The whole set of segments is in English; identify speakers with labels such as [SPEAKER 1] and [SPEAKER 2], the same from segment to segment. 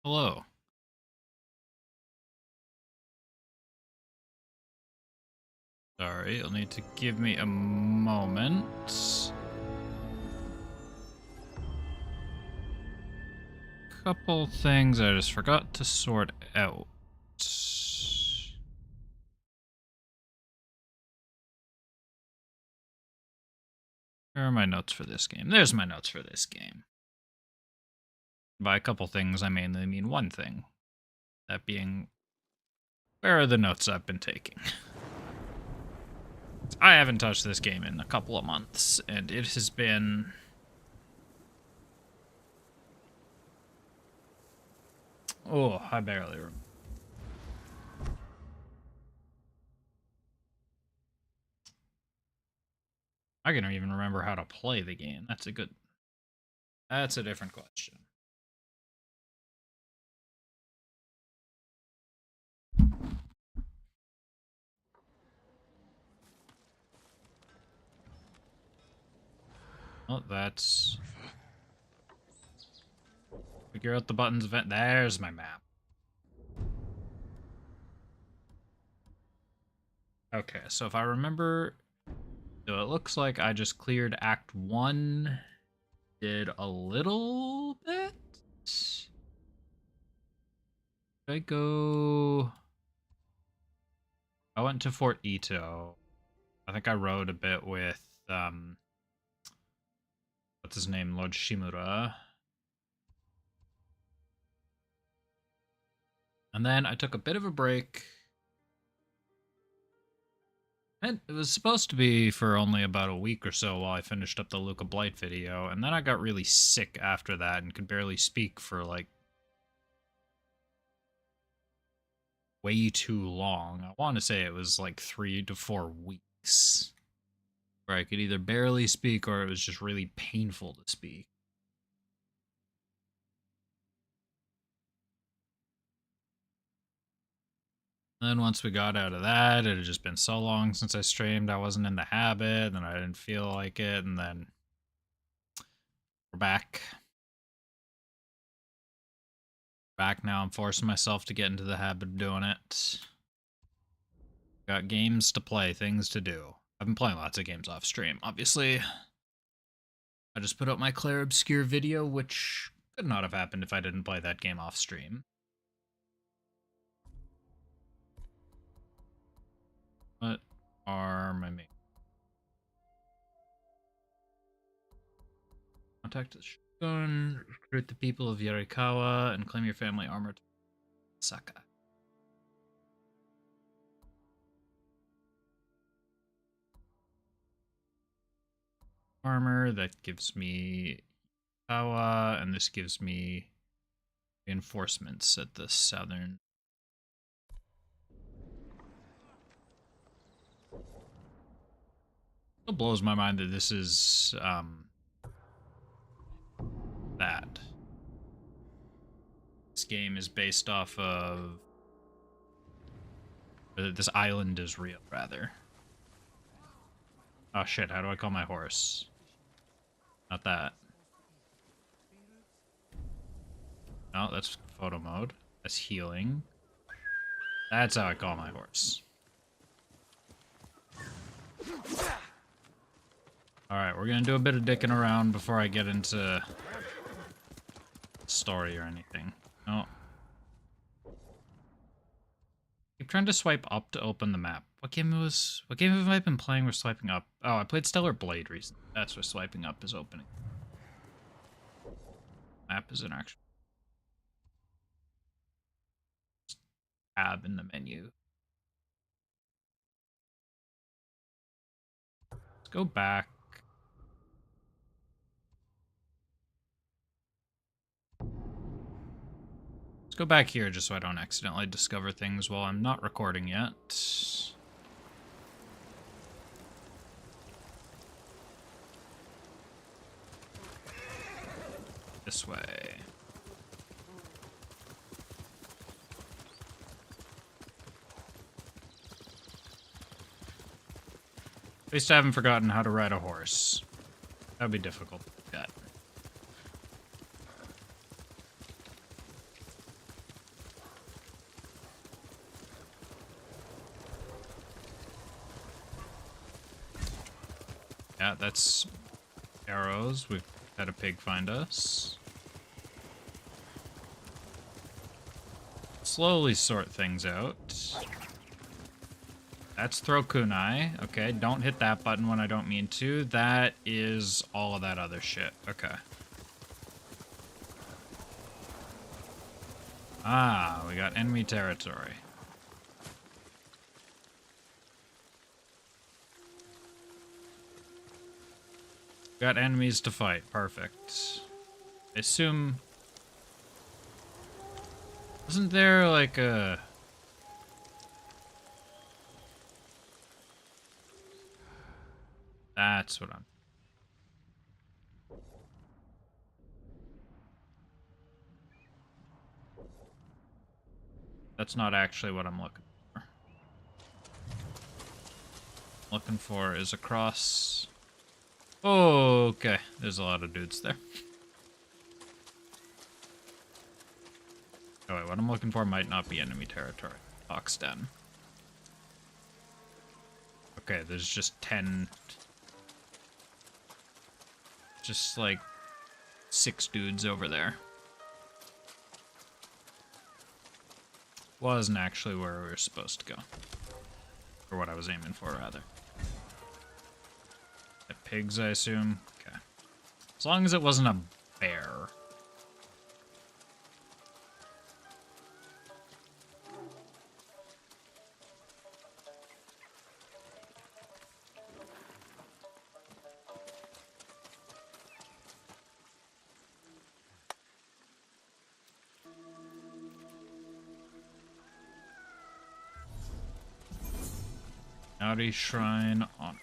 [SPEAKER 1] Hello. Sorry, you'll need to give me a moment. Couple things I just forgot to sort out. Where are my notes for this game? There's my notes for this game. By a couple things, I mainly mean one thing. That being, where are the notes I've been taking? I haven't touched this game in a couple of months, and it has been... Oh, I barely remember. I can't even remember how to play the game. That's a different question. Oh, that's... Figure out the buttons event. There's my map. Okay, so if I remember... So it looks like I just cleared Act 1. Did a little bit? Did I go... I went to Fort Ito. I think I rode a bit with, what's his name? Lord Shimura. And then I took a bit of a break. And it was supposed to be for only about a week or so while I finished up the Luca Blight video, and then I got really sick after that and could barely speak for, like, way too long. I want to say it was like 3 to 4 weeks where I could either barely speak or it was just really painful to speak. And then once we got out of that, it had just been so long since I streamed, I wasn't in the habit, and I didn't feel like it, and then we're back. Back now, I'm forcing myself to get into the habit of doing it. Got games to play, things to do. I've been playing lots of games off stream, obviously. I just put up my Claire Obscure video, which could not have happened if I didn't play that game off stream. What are my main... Contact the shotgun, recruit the people of Yarikawa, and claim your family armor to Saka. Armor, that gives me Kawa, and this gives me reinforcements at the southern. It blows my mind that this is that. This game is based off of... This island is real, rather. Oh shit, how do I call my horse? Not that. No, that's photo mode. That's healing. That's how I call my horse. Alright, we're gonna do a bit of dicking around before I get into story or anything. No. Keep trying to swipe up to open the map. What game have I been playing where swiping up? Oh, I played Stellar Blade recently. That's where swiping up is opening. Map is an actual tab in the menu. Let's go back. Let's go back here just so I don't accidentally discover things while I'm not recording yet. This way. At least I haven't forgotten how to ride a horse. That'd be difficult to get. Yeah, that's arrows. We've had a pig find us. Slowly sort things out. That's throw kunai. Okay, don't hit that button when I don't mean to. That is all of that other shit. Okay. Ah, we got enemy territory. Got enemies to fight. Perfect. I assume... Wasn't there like a... That's what I'm... That's not actually what I'm looking for. Looking for is across... Oh, okay. There's a lot of dudes there. Oh wait, what I'm looking for might not be enemy territory. Fox den. Okay, there's just 10... Just like 6 dudes over there. Wasn't actually where we were supposed to go. Or what I was aiming for, rather. The pigs, I assume? Okay. As long as it wasn't a bear. Naughty Shrine on it.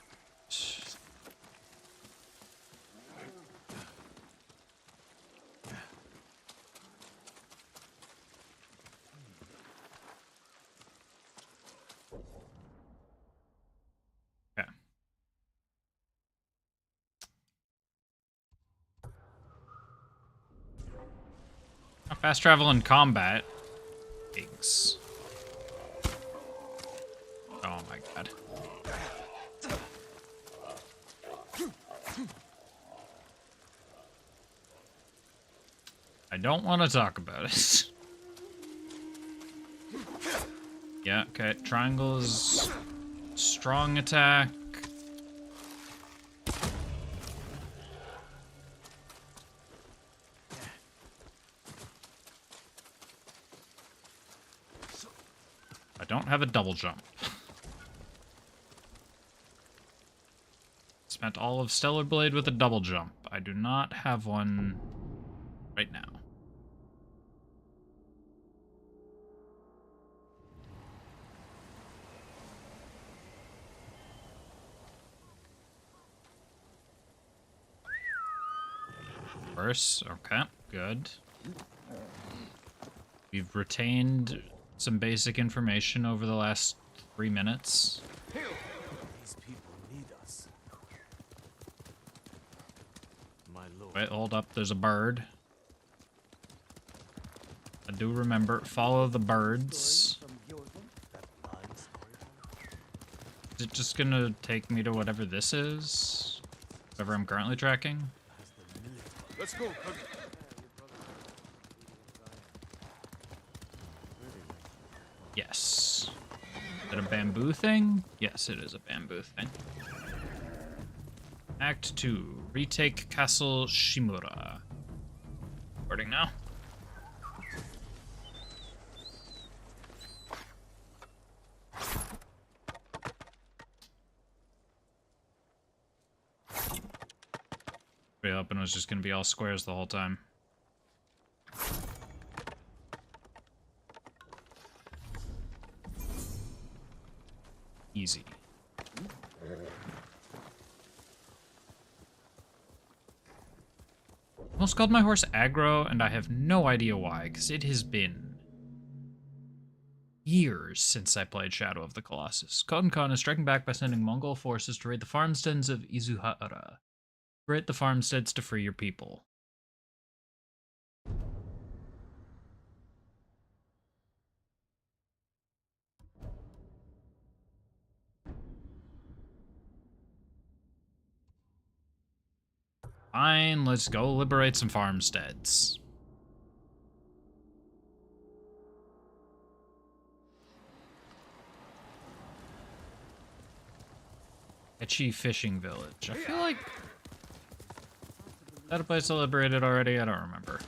[SPEAKER 1] Okay. Fast travel in combat. Pigs. Oh my god. I don't want to talk about it. Yeah, okay. Triangle is strong attack. I don't have a double jump. Spent all of Stellar Blade with a double jump. I do not have one right now. Verse, okay, good. We've retained some basic information over the last 3 minutes.
[SPEAKER 2] These people need us. My lord.
[SPEAKER 1] Wait, hold up, there's a bird. I do remember, follow the birds. Is it just gonna take me to whatever this is? Whatever I'm currently tracking?
[SPEAKER 2] Let's go.
[SPEAKER 1] Yes. Is it a bamboo thing? Yes, it is a bamboo thing. Act 2. Retake Castle Shimura. Recording now. Pretty hoping it was just gonna be all squares the whole time. Easy. Almost called my horse aggro, and I have no idea why, because it has been years since I played Shadow of the Colossus. Khotun Khan is striking back by sending Mongol forces to raid the farmsteads of Izuhara. Raid the farmsteads to free your people. Fine, let's go liberate some farmsteads. Etchi Fishing Village. I feel like... Is that a place I liberated already? I don't remember.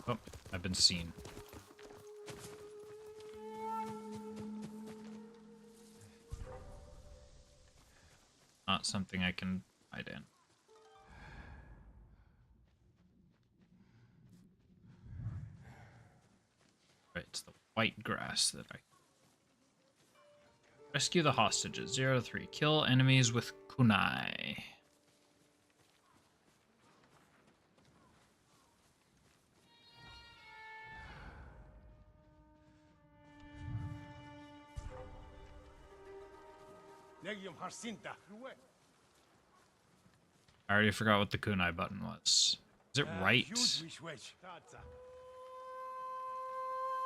[SPEAKER 1] Oh, I've been seen. Not something I can hide in. Right, it's the white grass that I... Rescue the hostages. 0-3. Kill enemies with kunai. I already forgot what the kunai button was. Is it right?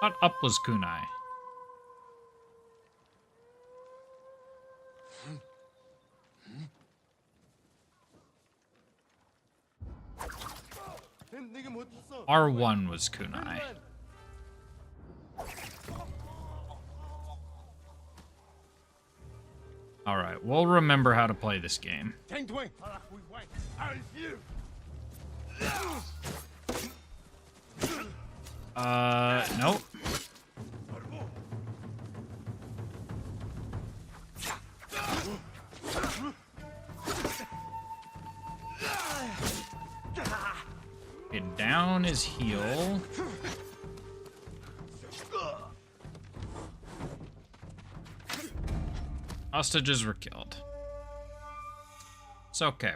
[SPEAKER 1] Thought up was kunai. R1 was kunai. Alright, we'll remember how to play this game. Nope. Okay, down is heal. Hostages were killed. It's okay.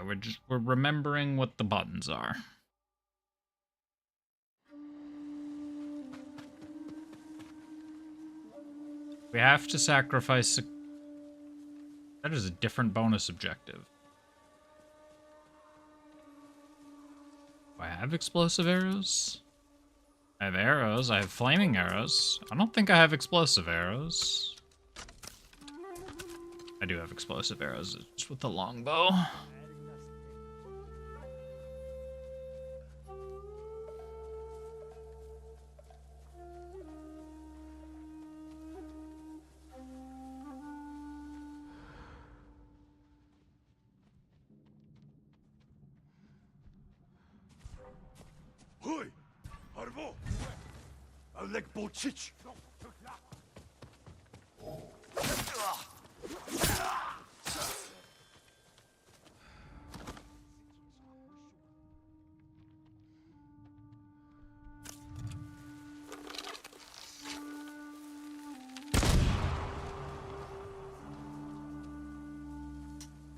[SPEAKER 1] We're remembering what the buttons are. We have to sacrifice. That is a different bonus objective. Do I have explosive arrows? I have arrows. I have flaming arrows. I don't think I have explosive arrows. I do have explosive arrows, just with the longbow.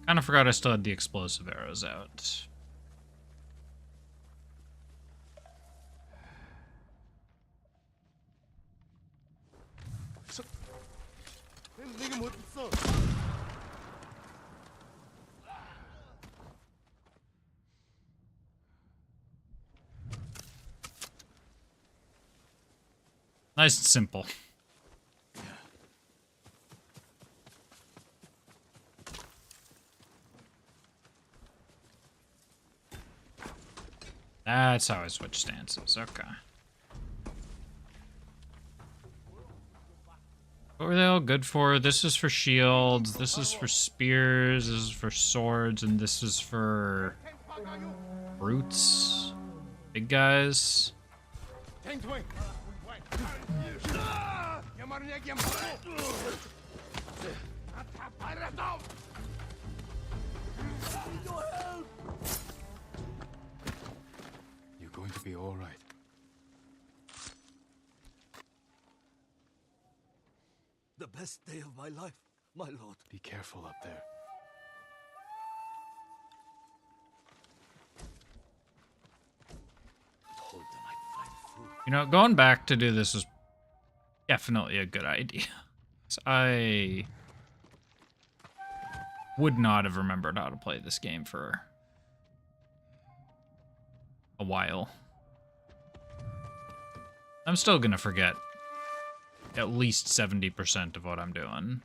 [SPEAKER 1] Kind of forgot I still had the explosive arrows out. Nice and simple. That's how I switch stances. Okay. What were they all good for? This is for shields, this is for spears, this is for swords, and this is for brutes. Big guys.
[SPEAKER 2] You're going to be all right.
[SPEAKER 3] The best day of my life, my lord.
[SPEAKER 2] Be careful up there.
[SPEAKER 3] Told them I'd find food.
[SPEAKER 1] You know, going back to do this was definitely a good idea. 'Cause I would not have remembered how to play this game for a while. I'm still gonna forget at least 70% of what I'm doing.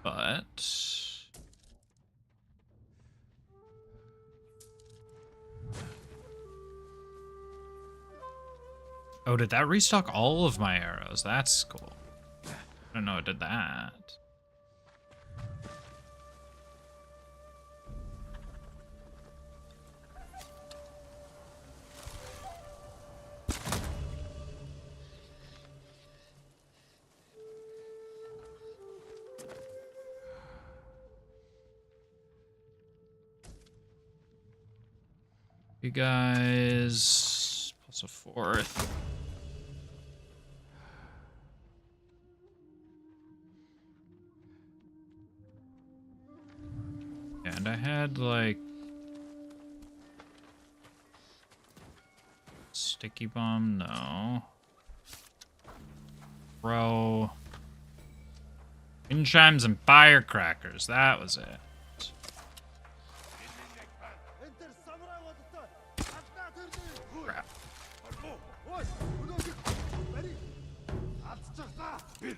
[SPEAKER 1] But oh, did that restock all of my arrows? That's cool. I don't know it did that. You guys plus a fourth. And I had like sticky bomb, no. Throw wind chimes and firecrackers, that was it. Crap.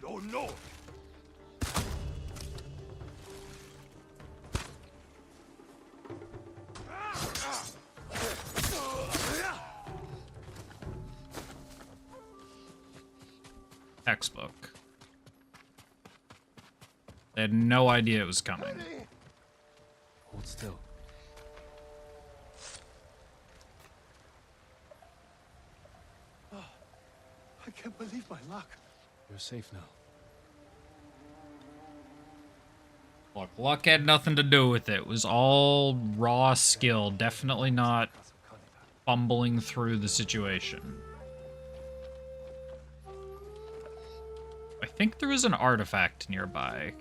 [SPEAKER 3] Oh no!
[SPEAKER 1] Textbook. They had no idea it was coming.
[SPEAKER 2] Hold still.
[SPEAKER 3] I can't believe my luck.
[SPEAKER 2] You're safe now.
[SPEAKER 1] Look, luck had nothing to do with it. It was all raw skill. Definitely not fumbling through the situation. I think there was an artifact nearby.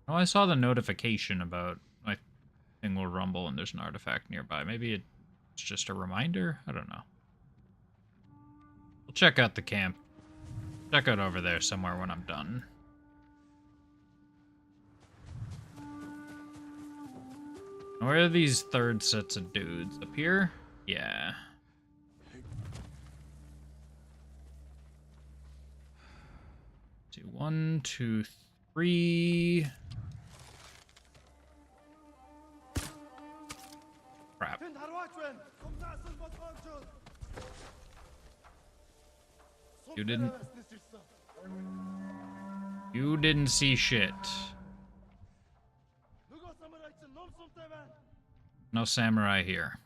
[SPEAKER 1] Oh, I saw the notification about my thing will rumble and there's an artifact nearby. Maybe it's just a reminder? I don't know. We'll check out the camp. Check out over there somewhere when I'm done. Where are these third sets of dudes? Up here? Yeah. See, 1, 2, 3. Crap. You didn't see shit. No samurai here.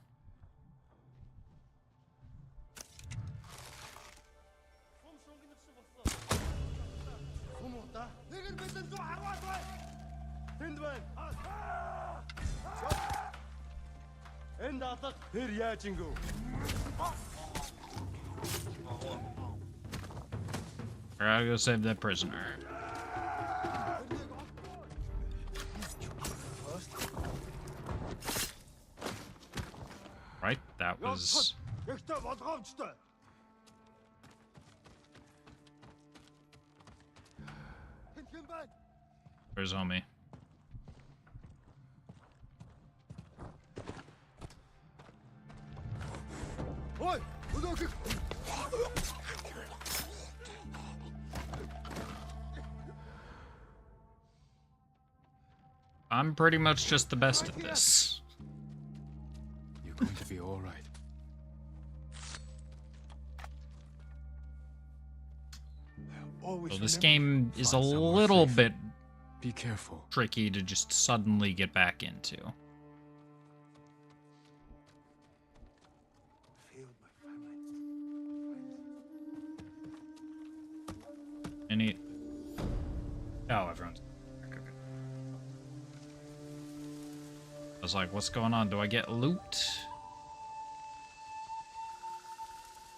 [SPEAKER 1] I gotta go save that prisoner. Right, that was... Where's homie? I'm pretty much just the best at this.
[SPEAKER 2] You're going to be all right.
[SPEAKER 1] So this game is a little bit
[SPEAKER 2] Be careful.
[SPEAKER 1] tricky to just suddenly get back into. Any... Oh, everyone's... Okay. I was like, what's going on? Do I get loot?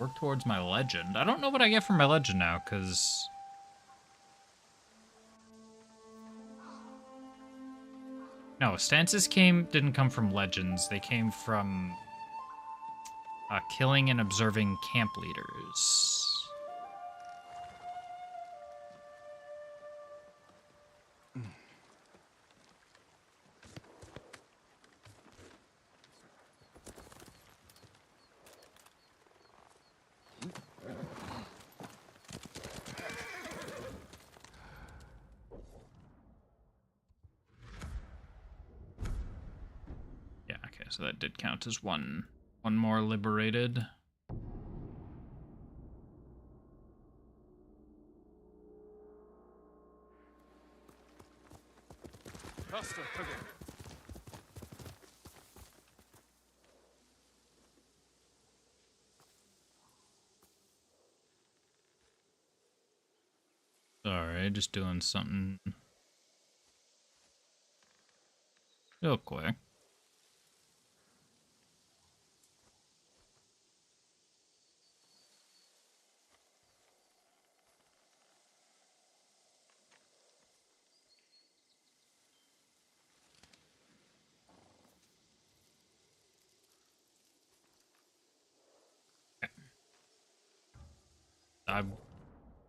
[SPEAKER 1] Work towards my legend. I don't know what I get from my legend now, because... No, stances didn't come from legends. They came from killing and observing camp leaders. Yeah, okay, so that did count as one more liberated. Sorry, just doing something real quick.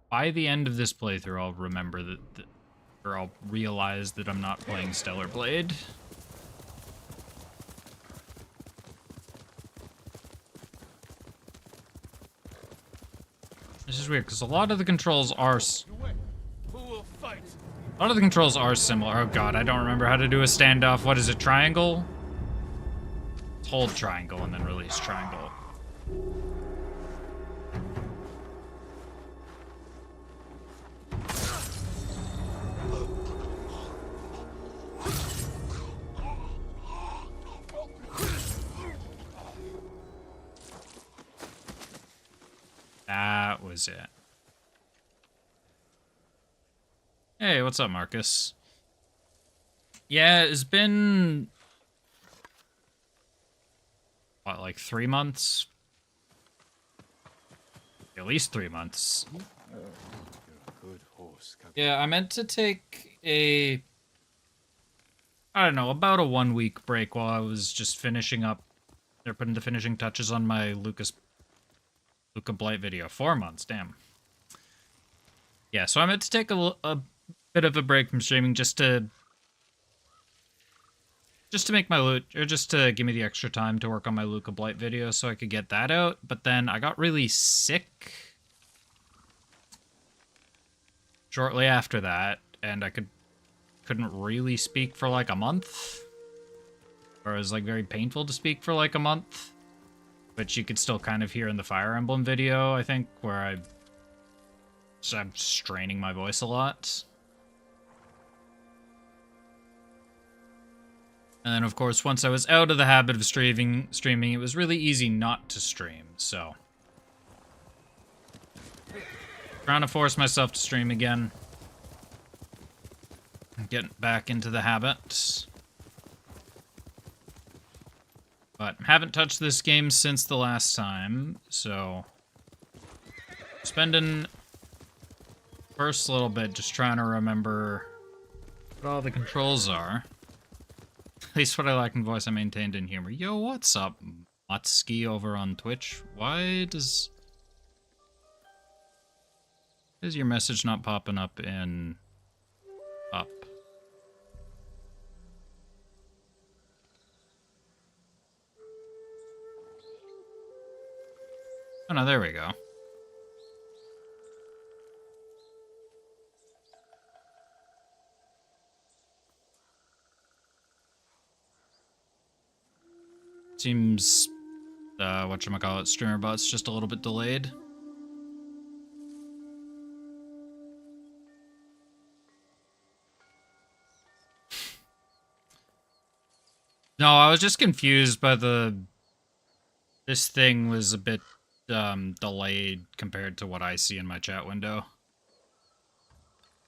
[SPEAKER 1] By the end of this playthrough, I'll remember or I'll realize that I'm not playing Stellar Blade. This is weird, because a lot of the controls are... A lot of the controls are similar. Oh god, I don't remember how to do a standoff. What is it, triangle? Hold triangle and then release triangle. That was it. Hey, what's up, Marcus? Yeah, it's been... what, like 3 months? At least 3 months.
[SPEAKER 2] You're a good horse, Captain.
[SPEAKER 1] Yeah, I meant to take a... I don't know, about a 1 week break while I was just finishing up... They're putting the finishing touches on my Luca Blight video. 4 months, damn. Yeah, so I meant to take a bit of a break from streaming just to make my loot, or just to give me the extra time to work on my Luca Blight video so I could get that out. But then I got really sick shortly after that, and I couldn't really speak for like a month. Or it was like very painful to speak for like a month. Which you could still kind of hear in the Fire Emblem video, I think, where I'm straining my voice a lot. And then, of course, once I was out of the habit of streaming, it was really easy not to stream, so... Trying to force myself to stream again. Getting back into the habit. But haven't touched this game since the last time, so... Spending first little bit just trying to remember what all the controls are. At least what I lack in voice I maintained in humor. Yo, what's up, Mutski over on Twitch? Why is your message not popping up in up? Oh no, there we go. Seems, whatchamacallit, streamer bot's just a little bit delayed. No, I was just confused by this thing was a bit delayed compared to what I see in my chat window.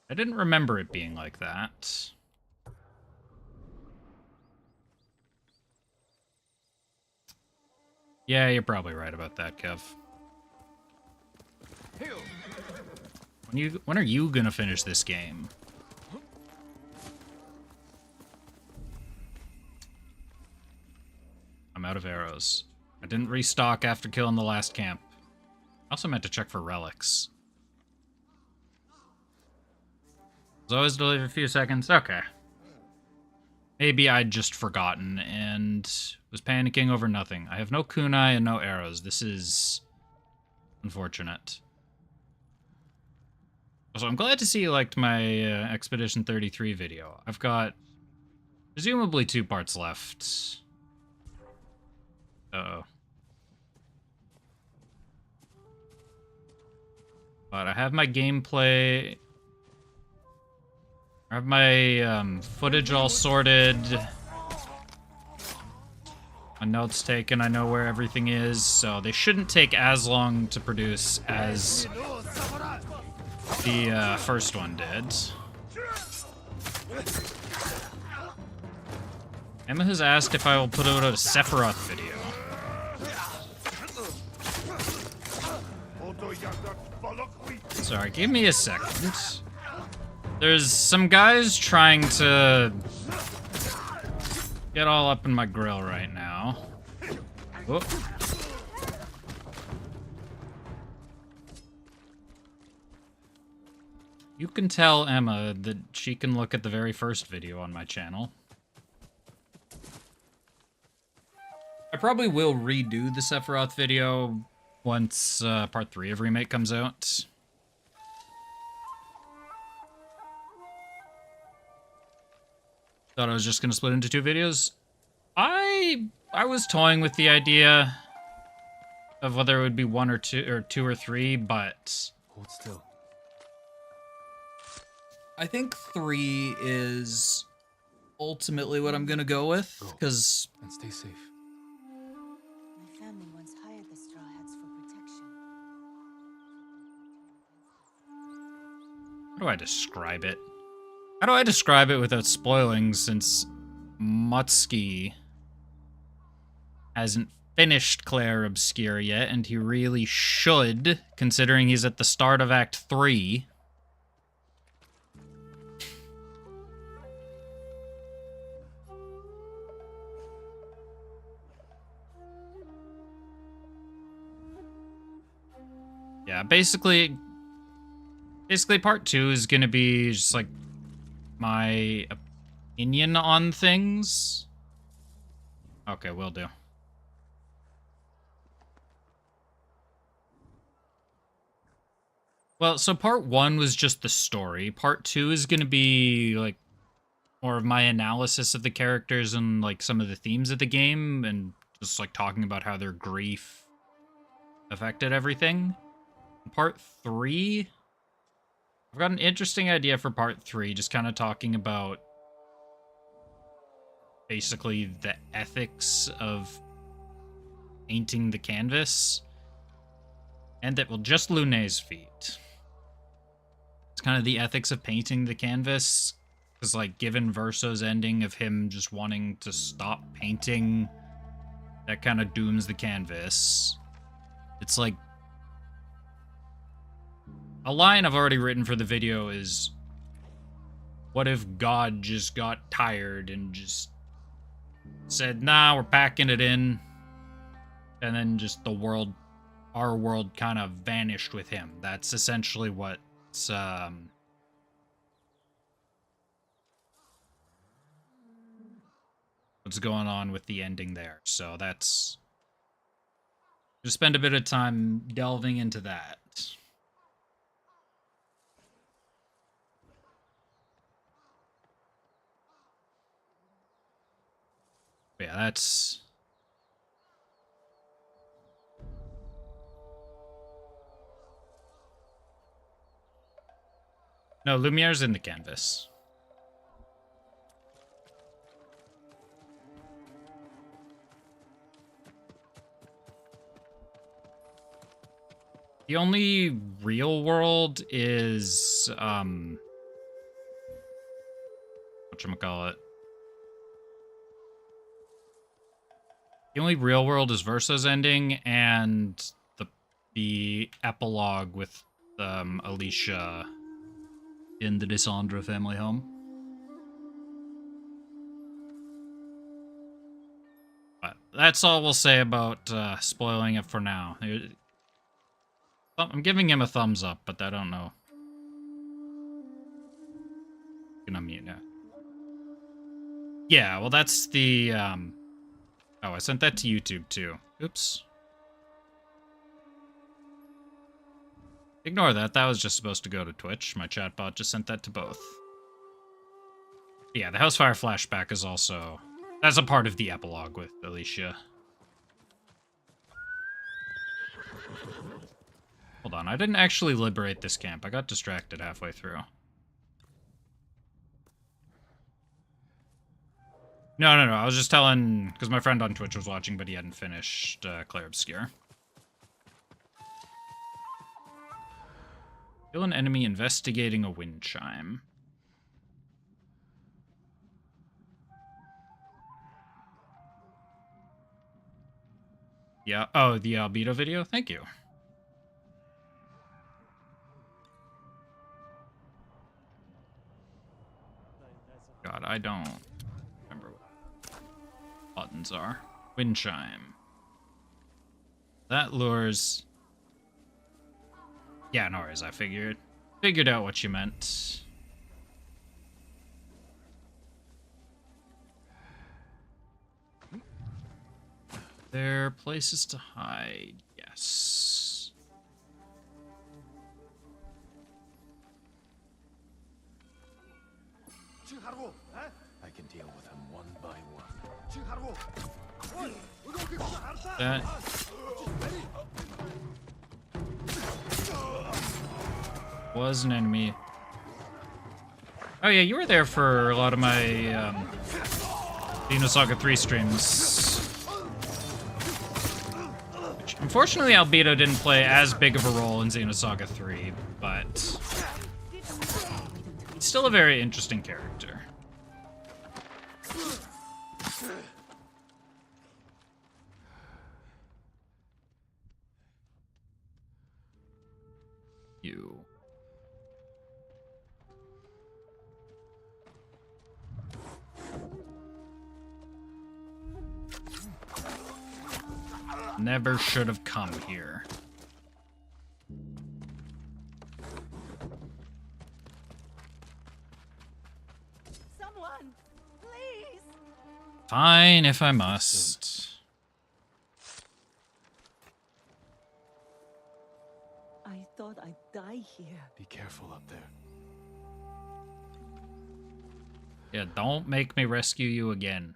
[SPEAKER 1] I didn't remember it being like that. Yeah, you're probably right about that, Kev. When are you gonna finish this game? I'm out of arrows. I didn't restock after killing the last camp. I also meant to check for relics. Was always delayed for a few seconds? Okay. Maybe I'd just forgotten and was panicking over nothing. I have no kunai and no arrows. This is unfortunate. So I'm glad to see you liked my Expedition 33 video. I've got presumably 2 parts left. Uh-oh. But I have my gameplay... I have my footage all sorted. My notes taken, I know where everything is, so they shouldn't take as long to produce as the first one did. Emma has asked if I will put out a Sephiroth video. Sorry, give me a second. There's some guys trying to get all up in my grill right now. Whoop. You can tell Emma that she can look at the very first video on my channel. I probably will redo the Sephiroth video once part 3 of Remake comes out. Thought I was just gonna split into 2 videos. I was toying with the idea of whether it would be 1 or 2 or 3, but
[SPEAKER 2] Hold still.
[SPEAKER 1] I think 3 is ultimately what I'm gonna go with, because
[SPEAKER 2] And stay safe.
[SPEAKER 4] My family once hired the Straw Hats for protection.
[SPEAKER 1] how do I describe it? How do I describe it without spoiling, since Mutski hasn't finished Claire Obscure yet, and he really should, considering he's at the start of Act 3. Yeah, basically part 2 is gonna be just like my opinion on things. Okay, will do. Well, so part 1 was just the story. Part 2 is gonna be like more of my analysis of the characters and like some of the themes of the game, and just like talking about how their grief affected everything. Part 3, I've got an interesting idea for part 3, just kind of talking about basically the ethics of painting the canvas, and that will just Lune's feet. It's kind of the ethics of painting the canvas, because like given Verso's ending of him just wanting to stop painting, that kind of dooms the canvas. It's like, a line I've already written for the video is, what if God just got tired and just said, nah, we're packing it in, and then just our world kind of vanished with him. That's essentially what's going on with the ending there. So that's, just spend a bit of time delving into that. Yeah, that's... No, Lumiere's in the canvas. The only real world is, whatchamacallit. The only real world is Versa's ending and the epilogue with Alicia in the Dysandra family home. But that's all we'll say about spoiling it for now. I'm giving him a thumbs up, but I don't know. You can unmute now. Yeah, well that's the oh, I sent that to YouTube too. Oops. Ignore that. That was just supposed to go to Twitch. My chatbot just sent that to both. Yeah, the Housefire flashback is also... That's a part of the epilogue with Alicia. Hold on, I didn't actually liberate this camp. I got distracted halfway through. No, I was just telling... Because my friend on Twitch was watching, but he hadn't finished Claire Obscure. Kill an enemy investigating a wind chime. Yeah. Oh, the albedo video? Thank you. God, I don't remember what buttons are. Wind chime. That lures... Yeah, no worries, I figured out what you meant. There are places to hide, yes.
[SPEAKER 2] I can deal with them one by one.
[SPEAKER 1] That... was an enemy. Oh yeah, you were there for a lot of my Xenosaga 3 streams. Which, unfortunately, Albedo didn't play as big of a role in Xenosaga 3, but he's still a very interesting character. You. Never should have come here.
[SPEAKER 4] Someone, please.
[SPEAKER 1] Fine if I must.
[SPEAKER 4] I thought I'd die here.
[SPEAKER 2] Be careful up there.
[SPEAKER 1] Yeah, don't make me rescue you again.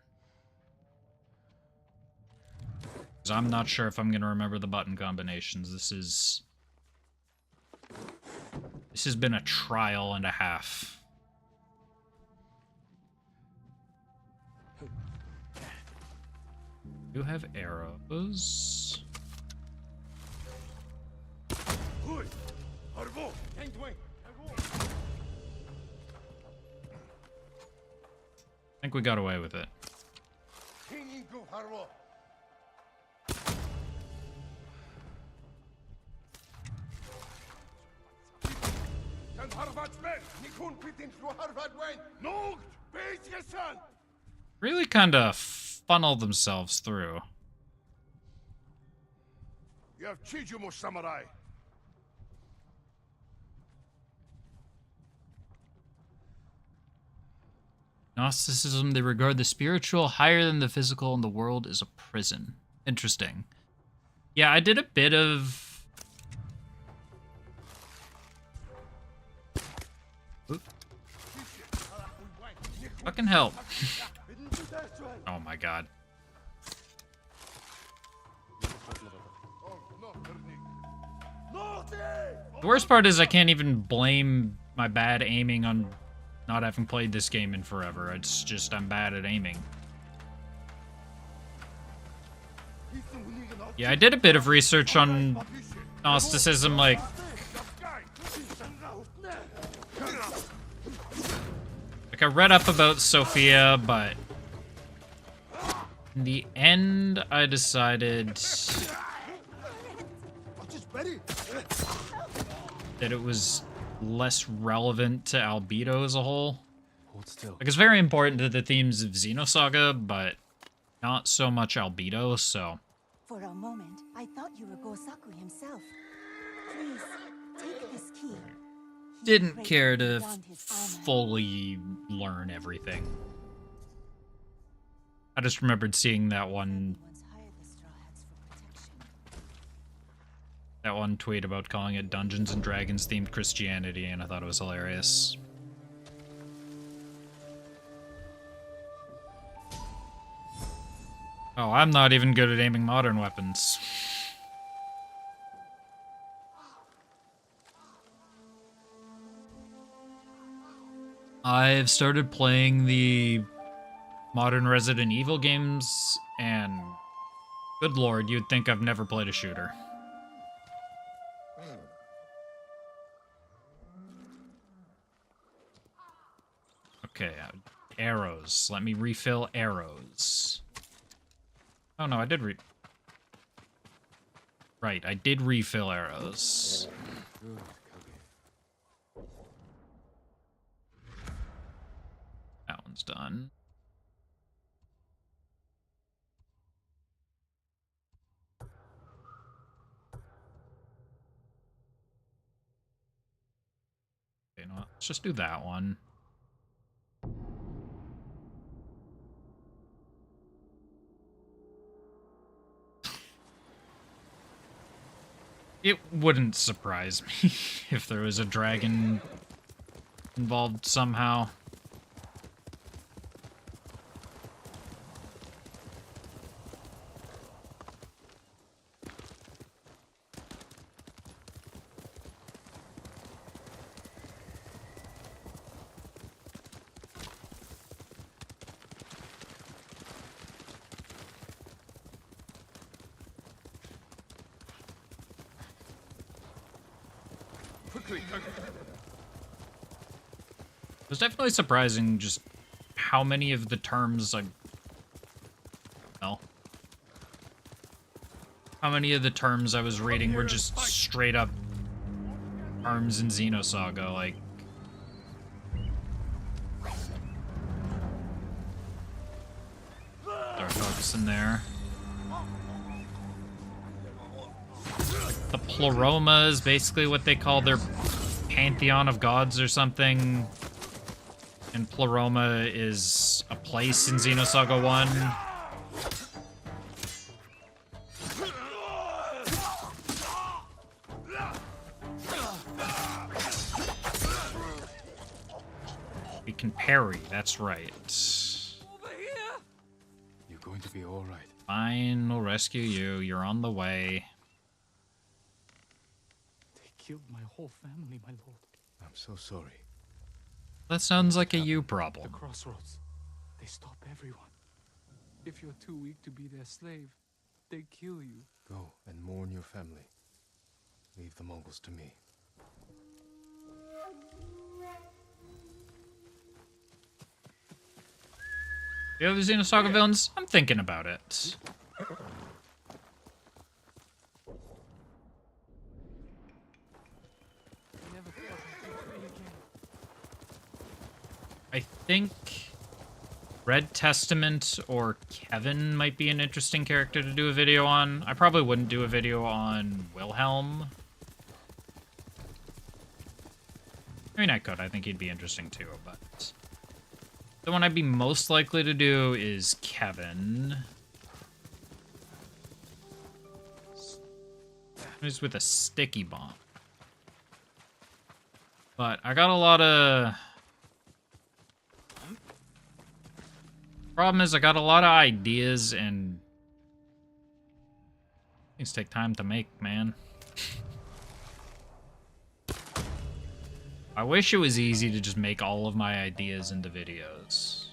[SPEAKER 1] Because I'm not sure if I'm going to remember the button combinations. This has been a trial and a half. You have arrows. I think we got away with it. Really kind of funnel themselves through.
[SPEAKER 3] You have Chijumo Samurai.
[SPEAKER 1] Gnosticism, they regard the spiritual higher than the physical, and the world is a prison. Interesting. Yeah, I did a bit of... Oop. Fucking help. Oh my god. The worst part is I can't even blame my bad aiming on not having played this game in forever. It's just I'm bad at aiming. Yeah, I did a bit of research on Gnosticism, like... I Like, I read up about Sophia, but in the end, I decided that it was less relevant to Albedo as a whole.
[SPEAKER 2] Hold still.
[SPEAKER 1] Like, it's very important to the themes of Xenosaga, but not so much Albedo, so...
[SPEAKER 4] For a moment, I thought you were Gosaku himself. Please, take this key. He
[SPEAKER 1] Didn't
[SPEAKER 4] prayed
[SPEAKER 1] care to
[SPEAKER 4] beyond his armor.
[SPEAKER 1] fully learn everything. I just remembered seeing that one
[SPEAKER 4] Once hired the Straw Hats for protection.
[SPEAKER 1] that one tweet about calling it Dungeons and Dragons themed Christianity, and I thought it was hilarious. Oh, I'm not even good at aiming modern weapons. I've started playing the modern Resident Evil games, and good lord, you'd think I've never played a shooter. Okay, arrows. Let me refill arrows. Oh no, I did Right, I did refill arrows.
[SPEAKER 2] Good, Kage.
[SPEAKER 1] That one's done. Okay, you know what? Let's just do that one. It wouldn't surprise me if there was a dragon involved somehow.
[SPEAKER 2] Quickly, Kage.
[SPEAKER 1] It was definitely surprising just how many of the terms well, how many of the terms I was reading were just straight up terms in Xenosaga, like... Start focusing there. The Pleroma is basically what they call their pantheon of gods or something. And Pleroma is a place in Xenosaga 1. We can parry, that's right.
[SPEAKER 2] You're going to be all right.
[SPEAKER 1] Fine, we'll rescue you. You're on the way.
[SPEAKER 3] They killed my whole family, my lord.
[SPEAKER 2] I'm so sorry.
[SPEAKER 1] That sounds like a you
[SPEAKER 3] The
[SPEAKER 1] problem.
[SPEAKER 3] crossroads. They stop everyone. If you're too weak to be their slave, they kill you.
[SPEAKER 2] Go and mourn your family. Leave the Mongols to me.
[SPEAKER 1] The other Xenosaga villains? I'm thinking about it.
[SPEAKER 3] I never thought I'd be free again.
[SPEAKER 1] I think Red Testament or Kevin might be an interesting character to do a video on. I probably wouldn't do a video on Wilhelm. I mean, I could. I think he'd be interesting too, but... The one I'd be most likely to do is Kevin. He's with a sticky bomb. But I got a lot of... Problem is, I got a lot of ideas, and things take time to make, man. I wish it was easy to just make all of my ideas into videos.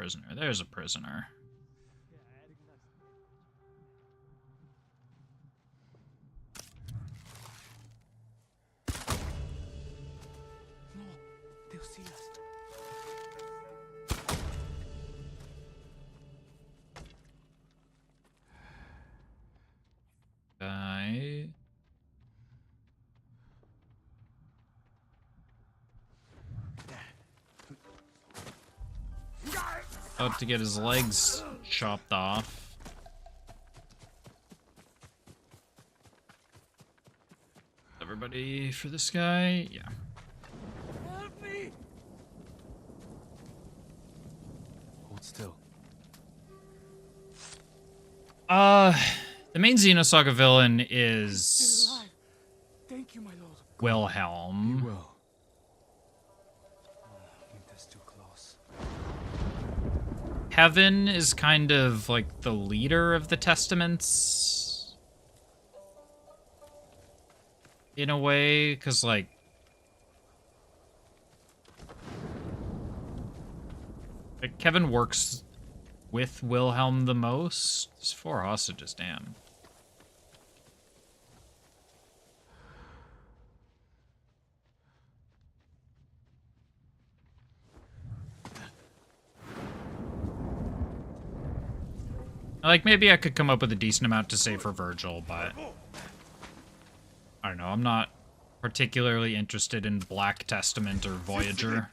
[SPEAKER 1] prisoner? There's a prisoner.
[SPEAKER 3] No, they'll see us.
[SPEAKER 1] Guy. About to get his legs chopped off. Everybody for this guy? Yeah.
[SPEAKER 3] Help me!
[SPEAKER 2] Hold still.
[SPEAKER 1] The main Xenosaga villain
[SPEAKER 3] Still
[SPEAKER 1] is
[SPEAKER 3] alive. Thank you, my lord.
[SPEAKER 1] Wilhelm.
[SPEAKER 2] Well.
[SPEAKER 3] Winter's too close.
[SPEAKER 1] Kevin is kind of like the leader of the Testaments. In a way, because like Kevin works with Wilhelm the most. There's 4 hostages, damn. Like, maybe I could come up with a decent amount to say for Virgil, but I don't know. I'm not particularly interested in Black Testament or Voyager.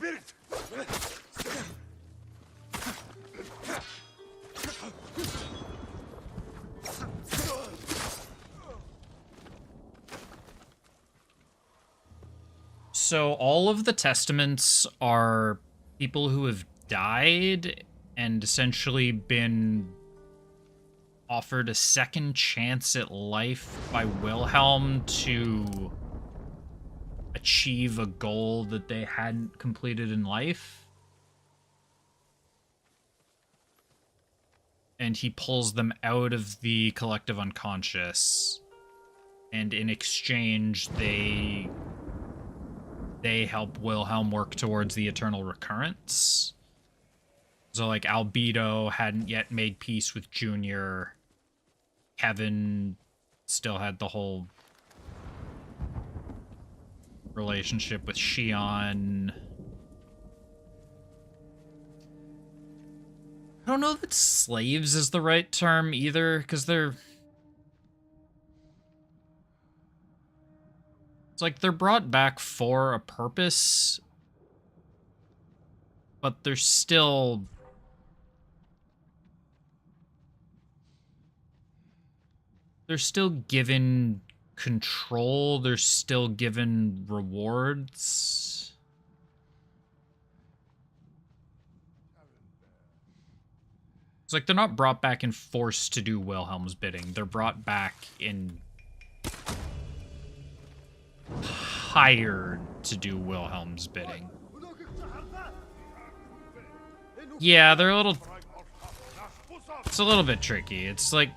[SPEAKER 1] So all of the Testaments are people who have died and essentially been offered a second chance at life by Wilhelm to achieve a goal that they hadn't completed in life. And he pulls them out of the collective unconscious. And in exchange, they help Wilhelm work towards the eternal recurrence. So, like, Albedo hadn't yet made peace with Junior. Kevin still had the whole relationship with Shion. I don't know that slaves is the right term either, because they're... It's like they're brought back for a purpose, but they're still... They're still given control, they're still given rewards. It's like they're not brought back and forced to do Wilhelm's bidding. They're brought back and hired to do Wilhelm's bidding. Yeah, they're a little... It's a little bit tricky. It's like...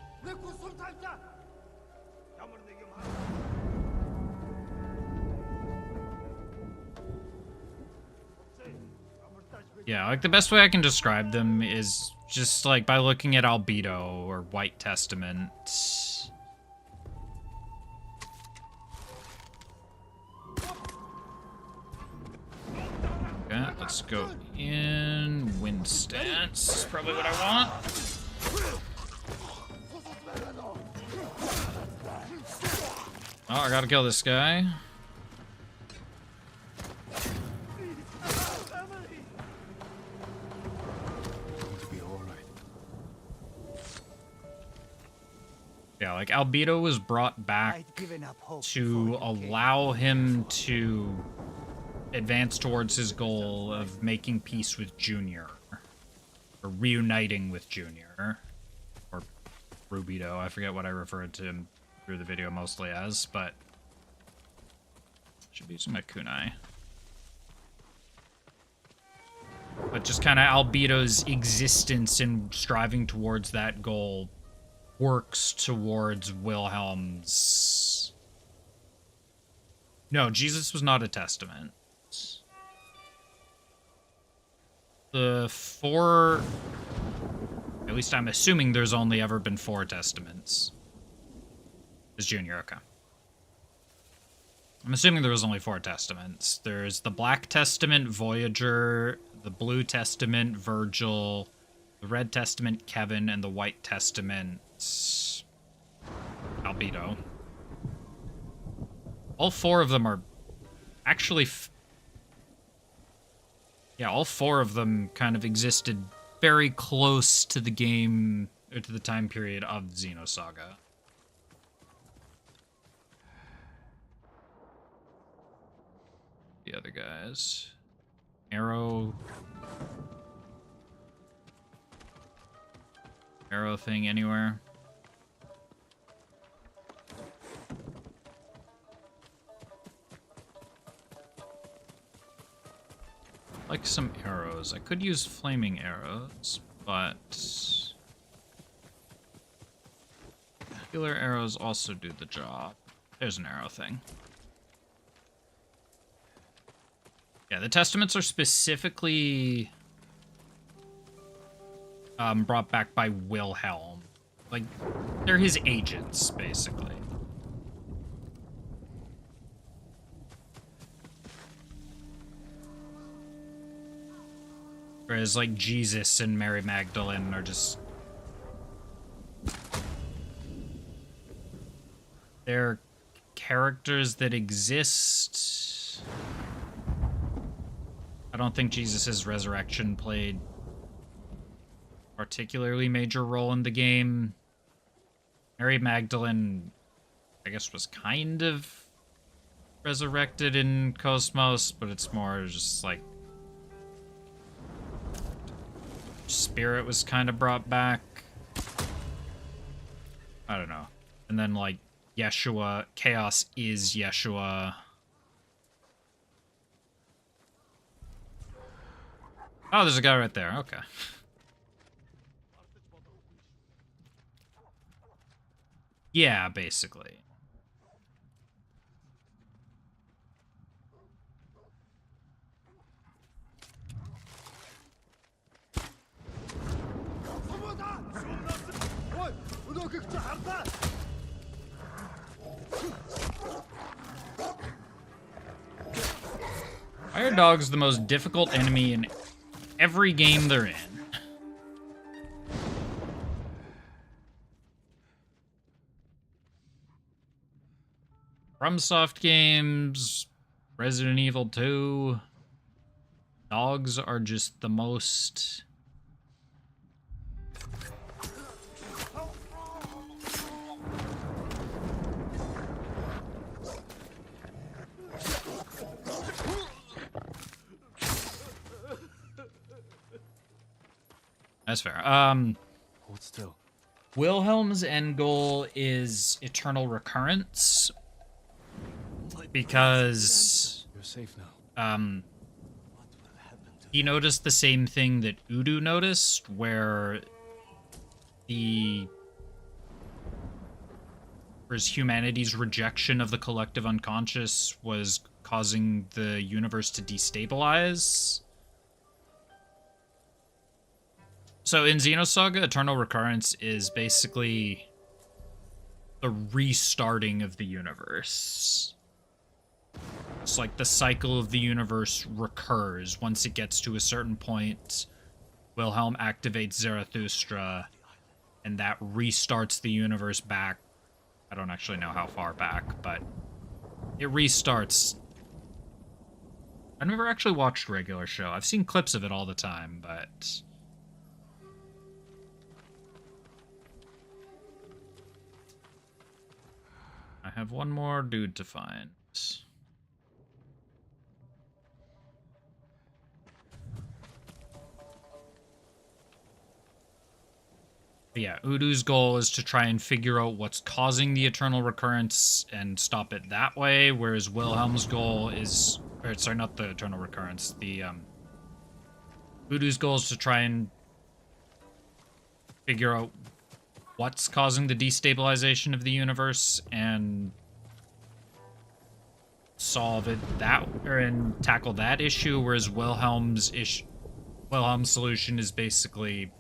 [SPEAKER 1] Yeah, like the best way I can describe them is just like by looking at Albedo or White Testament. Okay, let's go in. Wind stance is probably what I want. Oh, I gotta kill this guy. Yeah, like Albedo was brought back to allow him to advance towards his goal of making peace with Junior. Or reuniting with Junior. Or Rubido, I forget what I referred to him through the video mostly as, but... Should be using my kunai. But just kind of Albedo's existence in striving towards that goal works towards Wilhelm's... No, Jesus was not a testament. the 4... At least I'm assuming there's only ever been 4 testaments. Is Junior, okay. I'm assuming there was only 4 testaments. There's the Black Testament, Voyager, the Blue Testament, Virgil, the Red Testament, Kevin, and the White Testament, Albedo. All 4 of them are actually... yeah, all 4 of them kind of existed very close to the game, or to the time period of Xenosaga. The other guys. Arrow thing anywhere? Like some arrows. I could use flaming arrows, but healer arrows also do the job. There's an arrow thing. Yeah, the testaments are specifically brought back by Wilhelm. Like, they're his agents, basically. Whereas, like, Jesus and Mary Magdalene are just... they're characters that exist. I don't think Jesus' resurrection played a particularly major role in the game. Mary Magdalene, I guess, was kind of resurrected in Cosmos, but it's more just like spirit was kind of brought back. I don't know. And then, like, Yeshua, Chaos is Yeshua. Oh, there's a guy right there. Okay. Yeah, basically. Fire Dog's the most difficult enemy in every game they're in. FromSoft games, Resident Evil 2, dogs are just the most... That's fair.
[SPEAKER 2] Hold still.
[SPEAKER 1] Wilhelm's end goal is eternal recurrence, because
[SPEAKER 2] You're safe now.
[SPEAKER 1] he noticed the same thing that Udo noticed, where humanity's rejection of the collective unconscious was causing the universe to destabilize. So in Xenosaga, Eternal Recurrence is basically the restarting of the universe. It's like the cycle of the universe recurs. Once it gets to a certain point, Wilhelm activates Zarathustra, and that restarts the universe back. I don't actually know how far back, but it restarts. I've never actually watched regular show. I've seen clips of it all the time, but... I have one more dude to find. But yeah, Udu's goal is to try and figure out what's causing the eternal recurrence and stop it that way, whereas Wilhelm's goal is... or, sorry, not the eternal recurrence. The, Udu's goal is to try and figure out what's causing the destabilization of the universe and solve it that, or and tackle that issue, whereas Wilhelm's Wilhelm's solution is basically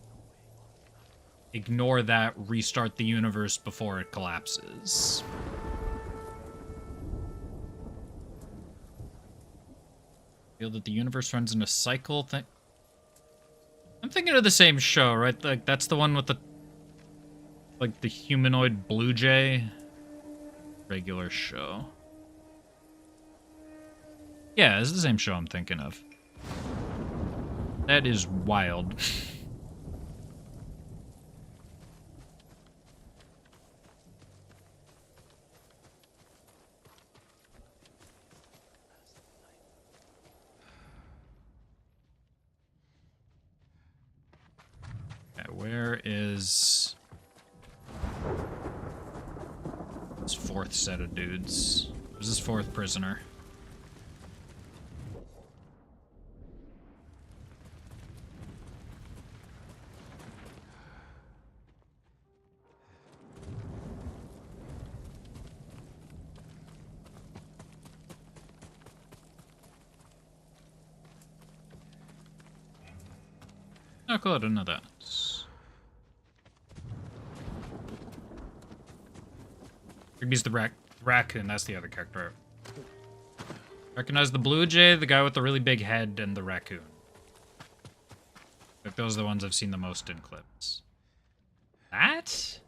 [SPEAKER 1] ignore that, restart the universe before it collapses. Feel that the universe runs in a cycle thing. I'm thinking of the same show, right? Like that's the one with the like the humanoid blue jay. Regular show. Yeah, it's the same show I'm thinking of. That is wild. Okay, where is this fourth set of dudes? Where's this fourth prisoner? Oh, cool, I didn't know that. Rigby's the raccoon, that's the other character. Recognize the blue jay, the guy with the really big head, and the raccoon. Like, those are the ones I've seen the most in clips. That?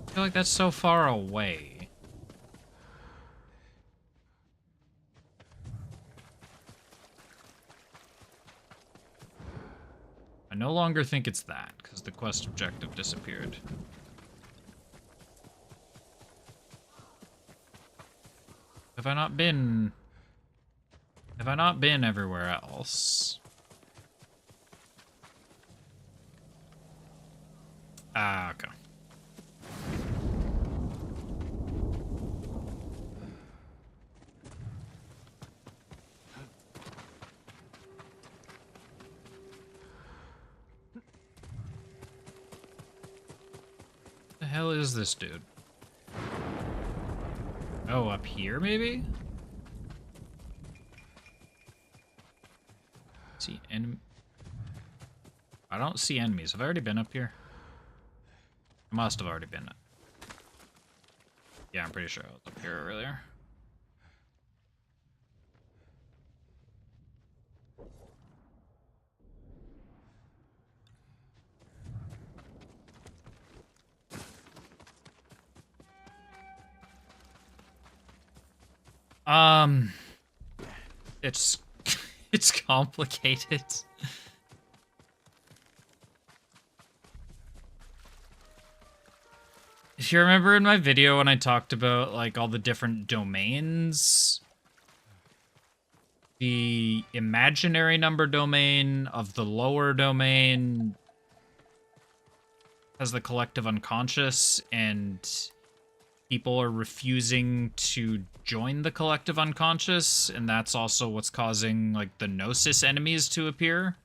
[SPEAKER 1] I feel like that's so far away. I no longer think it's that, because the quest objective disappeared. Have I not been everywhere else? Ah, okay. The hell is this dude? Oh, up here maybe? See I don't see enemies. Have I already been up here? I must have already been up. Yeah, I'm pretty sure I was up here earlier. It's it's complicated. If you remember in my video when I talked about like all the different domains, the imaginary number domain of the lower domain has the collective unconscious, and people are refusing to join the collective unconscious, and that's also what's causing like the Gnosis enemies to appear.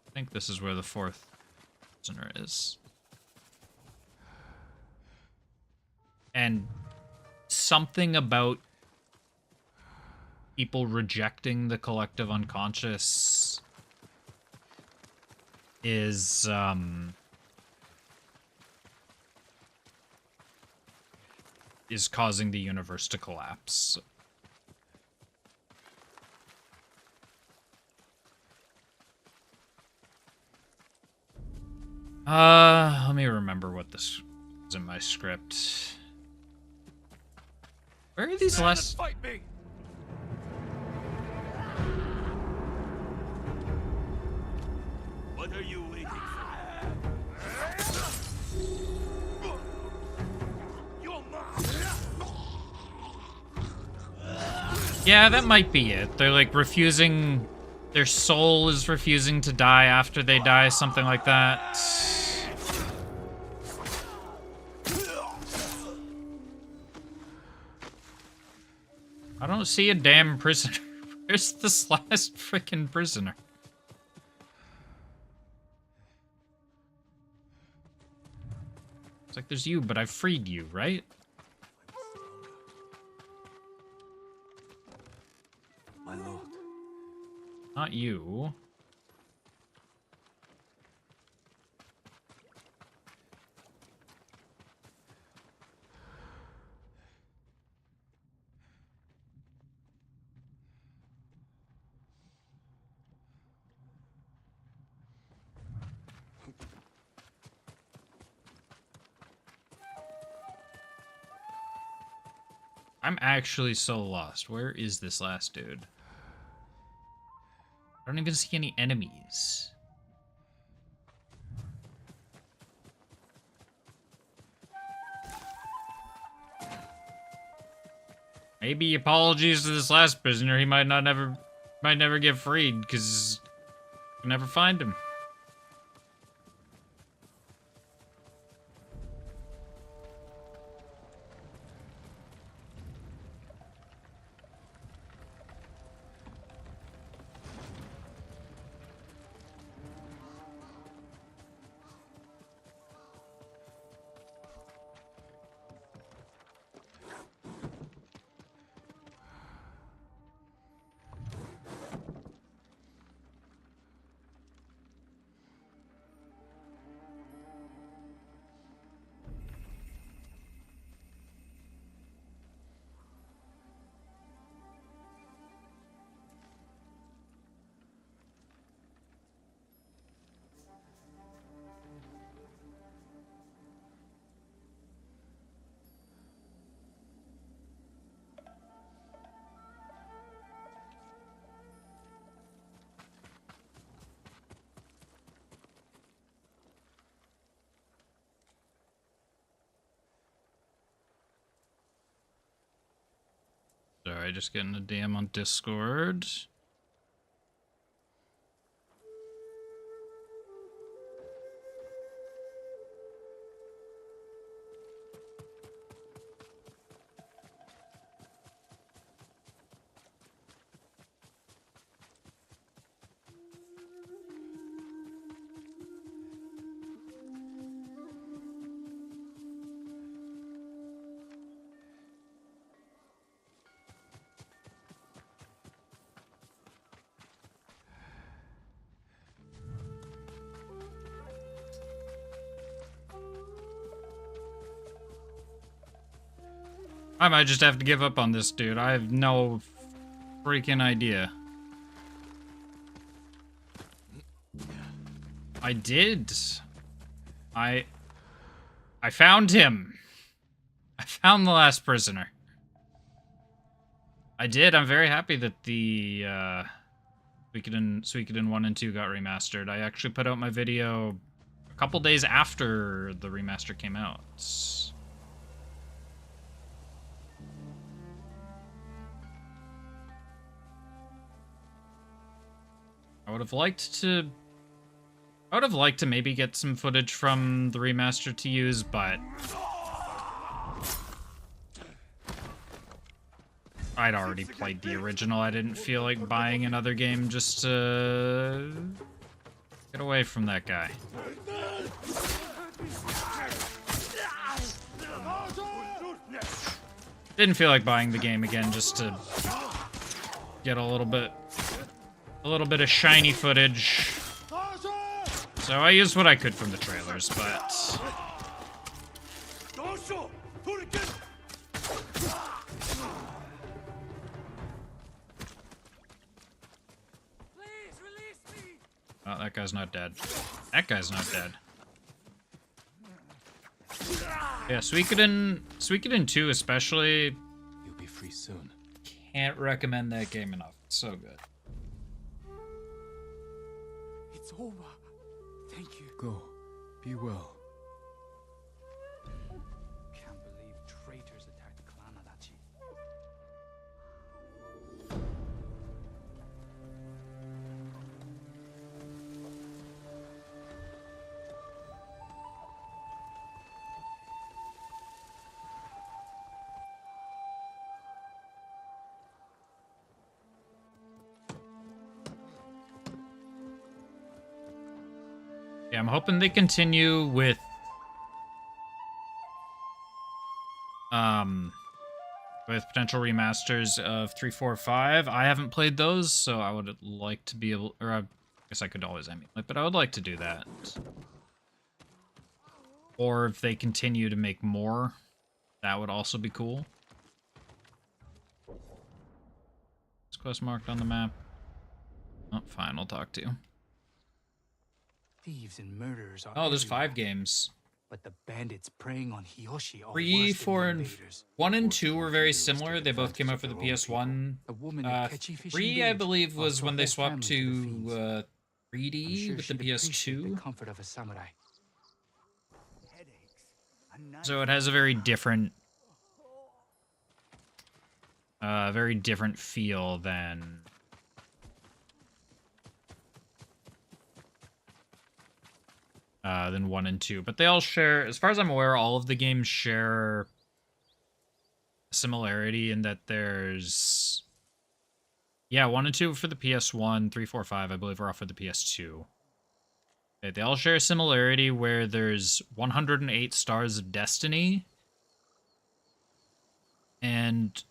[SPEAKER 1] I think this is where the fourth prisoner is. And something about people rejecting the collective unconscious is causing the universe to collapse. Let me remember what this was in my script. Where are these last...
[SPEAKER 2] Fight me!
[SPEAKER 5] What are you waiting for?
[SPEAKER 1] Yeah, that might be it. They're like refusing... Their soul is refusing to die after they die, something like that. I don't see a damn prisoner. Where's this last freaking prisoner? Like there's you, but I've freed you, right?
[SPEAKER 2] My lord.
[SPEAKER 1] Not you. I'm actually so lost. Where is this last dude? I don't even see any enemies. Maybe apologies to this last prisoner. He might never get freed because we'll never find him. Sorry, just getting a DM on Discord. I might just have to give up on this dude. I have no freaking idea. I did. I found him. I found the last prisoner. I did. I'm very happy that the Suikoden 1 and 2 got remastered. I actually put out my video a couple days after the remaster came out. I would have liked to maybe get some footage from the remaster to use, but I'd already played the original. I didn't feel like buying another game just to get away from that guy. Didn't feel like buying the game again just to get a little bit of shiny footage. So I used what I could from the trailers, but oh, that guy's not dead. That guy's not dead. Yeah, Suikoden 2 especially.
[SPEAKER 2] You'll be free soon.
[SPEAKER 1] Can't recommend that game enough. It's so good.
[SPEAKER 3] It's over. Thank you.
[SPEAKER 2] Go. Be well.
[SPEAKER 3] Can't believe traitors attacked Clan Adachi.
[SPEAKER 1] Yeah, I'm hoping they continue with with potential remasters of 3, 4, 5. I haven't played those, so I would like to be able, or I guess I could always emulate, but I would like to do that. Or if they continue to make more, that would also be cool. Is quest marked on the map? Oh, fine, I'll talk to you.
[SPEAKER 3] Thieves and murderers are
[SPEAKER 1] Oh, there's
[SPEAKER 3] everywhere,
[SPEAKER 1] 5 games.
[SPEAKER 3] but the bandits preying on Hiyoshi are
[SPEAKER 1] 3,
[SPEAKER 3] worse than
[SPEAKER 1] 4,
[SPEAKER 3] the
[SPEAKER 1] and
[SPEAKER 3] invaders.
[SPEAKER 1] 1 and
[SPEAKER 2] Forced
[SPEAKER 1] 2 were
[SPEAKER 2] Luffy
[SPEAKER 1] very
[SPEAKER 2] heroes
[SPEAKER 1] similar.
[SPEAKER 2] take
[SPEAKER 1] They both came out for the
[SPEAKER 2] advantage of their own
[SPEAKER 1] PS1.
[SPEAKER 3] The woman that catchy fish
[SPEAKER 1] 3,
[SPEAKER 3] and
[SPEAKER 1] I
[SPEAKER 3] babes
[SPEAKER 1] believe, was
[SPEAKER 3] lost
[SPEAKER 1] when
[SPEAKER 3] her
[SPEAKER 1] they
[SPEAKER 3] whole
[SPEAKER 1] swapped
[SPEAKER 3] family the fiends.
[SPEAKER 1] to
[SPEAKER 3] I'm
[SPEAKER 1] 3D
[SPEAKER 3] sure
[SPEAKER 1] with the
[SPEAKER 3] she'd appreciate the
[SPEAKER 1] PS2.
[SPEAKER 3] comfort of a samurai.
[SPEAKER 1] So it has a very different feel than 1 and 2. But they all share, as far as I'm aware, all of the games share a similarity in that there's 1 and 2 for the PS1, 3, 4, 5, I believe, are off for the PS2. They all share a similarity where there's 108 stars of destiny, and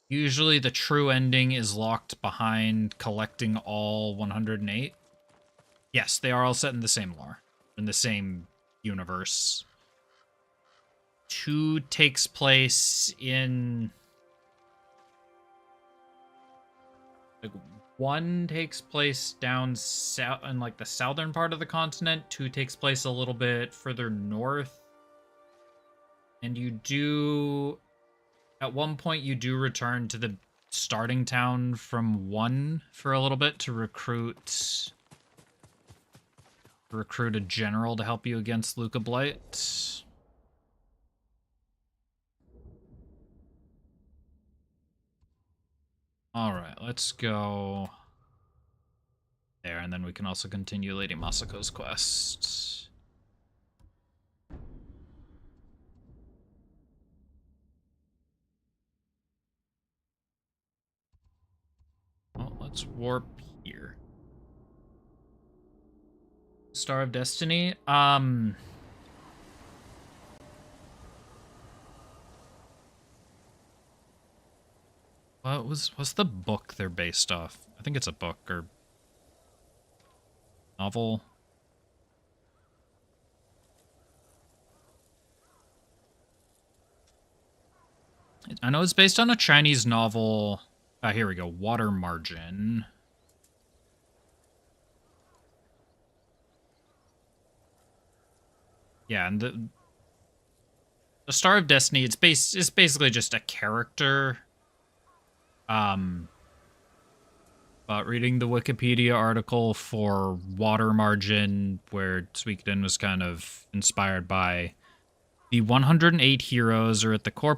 [SPEAKER 1] usually the true ending is locked behind collecting all 108. Yes, they are all set in the same lore, in the same universe. 2 takes place in... like, 1 takes place down south in like the southern part of the continent. 2 takes place a little bit further north. And you do... at one point, you do return to the starting town from 1 for a little bit to recruit a general to help you against Luca Blight. All right, let's go there, and then we can also continue Lady Masako's quest. Well, let's warp here. Star of Destiny. What's the book they're based off? I think it's a book or novel. I know it's based on a Chinese novel. Here we go. Water Margin. Yeah, and the Star of Destiny, it's basically just a character. But reading the Wikipedia article for Water Margin, where Suikoden was kind of inspired by, the 108 heroes are at the core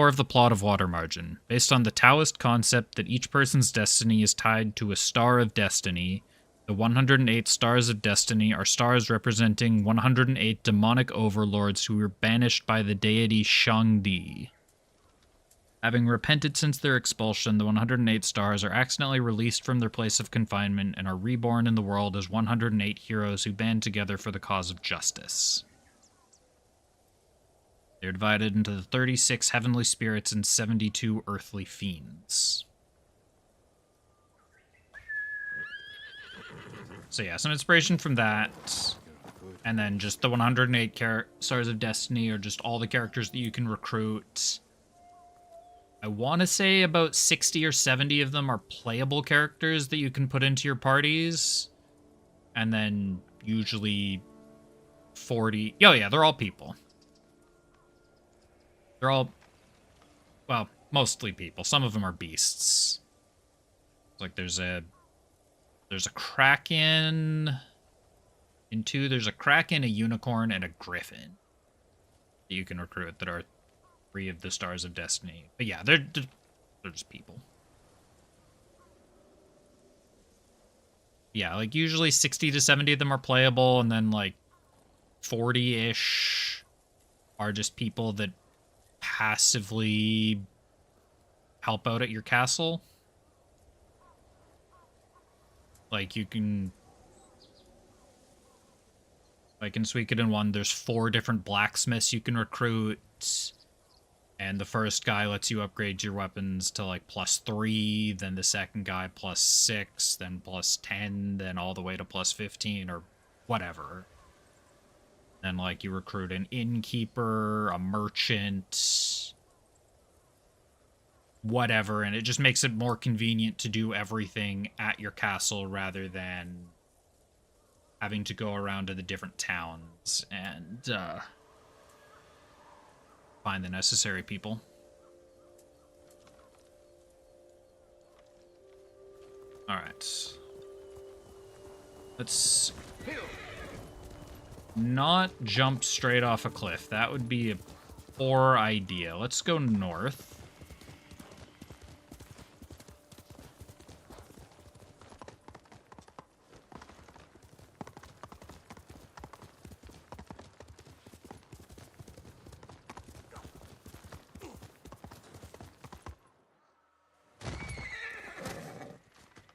[SPEAKER 1] of the plot of Water Margin. Based on the Taoist concept that each person's destiny is tied to a star of destiny, the 108 stars of destiny are stars representing 108 demonic overlords who were banished by the deity Shangdi. Having repented since their expulsion, the 108 stars are accidentally released from their place of confinement and are reborn in the world as 108 heroes who band together for the cause of justice. They're divided into the 36 heavenly spirits and 72 earthly fiends. So yeah, some inspiration from that. And then just the 108 stars of destiny are just all the characters that you can recruit. I want to say about 60 or 70 of them are playable characters that you can put into your parties. And then usually 40... oh yeah, they're all people. They're all... well, mostly people. Some of them are beasts. Like there's a kraken. In 2, there's a kraken, a unicorn, and a griffin that you can recruit that are 3 of the stars of destiny. But yeah, they're just people. Yeah, like usually 60 to 70 of them are playable, and then like 40-ish are just people that passively help out at your castle. Like you can... like in Suikoden 1, there's 4 different blacksmiths you can recruit. And the first guy lets you upgrade your weapons to like +3, then the second guy +6, then +10, then all the way to +15 or whatever. Then like you recruit an innkeeper, a merchant, whatever, and it just makes it more convenient to do everything at your castle rather than having to go around to the different towns and find the necessary people. Alright. Let's not jump straight off a cliff. That would be a poor idea. Let's go north.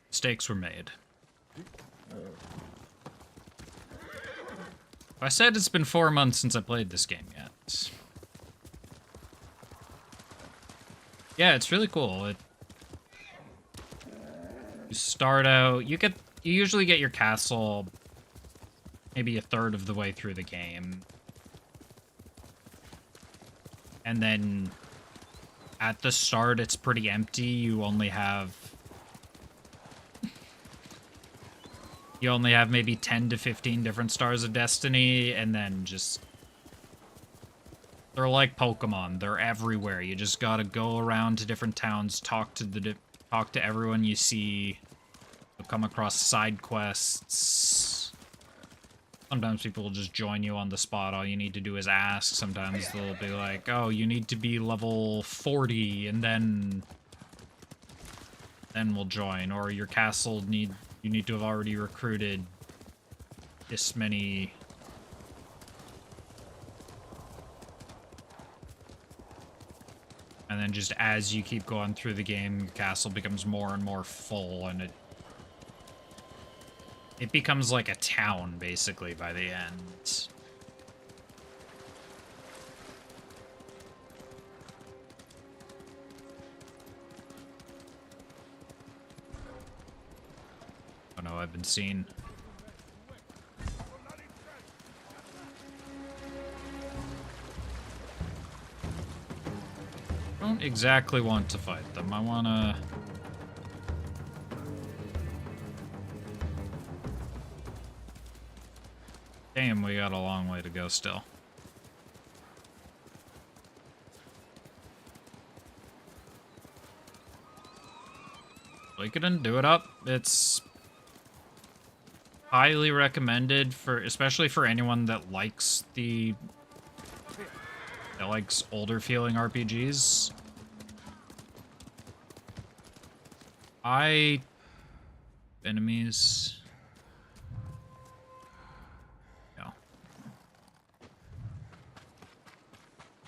[SPEAKER 1] Mistakes were made. I said it's been 4 months since I played this game yet. Yeah, it's really cool. You start out, you usually get your castle maybe a third of the way through the game. And then at the start it's pretty empty. You only have maybe 10 to 15 different stars of destiny, and then just... They're like Pokemon. They're everywhere. You just gotta go around to different towns, talk to everyone you see. You'll come across side quests. Sometimes people will just join you on the spot. All you need to do is ask. Sometimes they'll be like, oh, you need to be level 40, and then we'll join. Or your castle you need to have already recruited this many. And then just as you keep going through the game, your castle becomes more and more full, and it becomes like a town, basically, by the end. Oh no, I've been seen. I don't exactly want to fight them. I wanna... Damn, we got a long way to go still. Suikoden, do it up. It's highly recommended especially for anyone that likes older feeling RPGs. Enemies. No.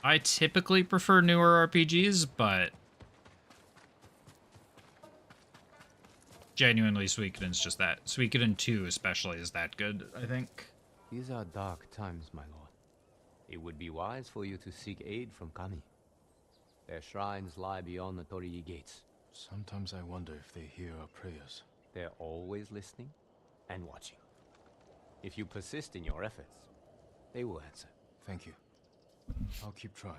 [SPEAKER 1] I typically prefer newer RPGs, but genuinely Suikoden's just that. Suikoden 2 especially is that good, I think.
[SPEAKER 5] These are dark times, my lord. It would be wise for you to seek aid from Kami. Their shrines lie beyond the Torii gates.
[SPEAKER 2] Sometimes I wonder if they hear our prayers.
[SPEAKER 5] They're always listening and watching. If you persist in your efforts, they will answer.
[SPEAKER 2] Thank you. I'll keep trying.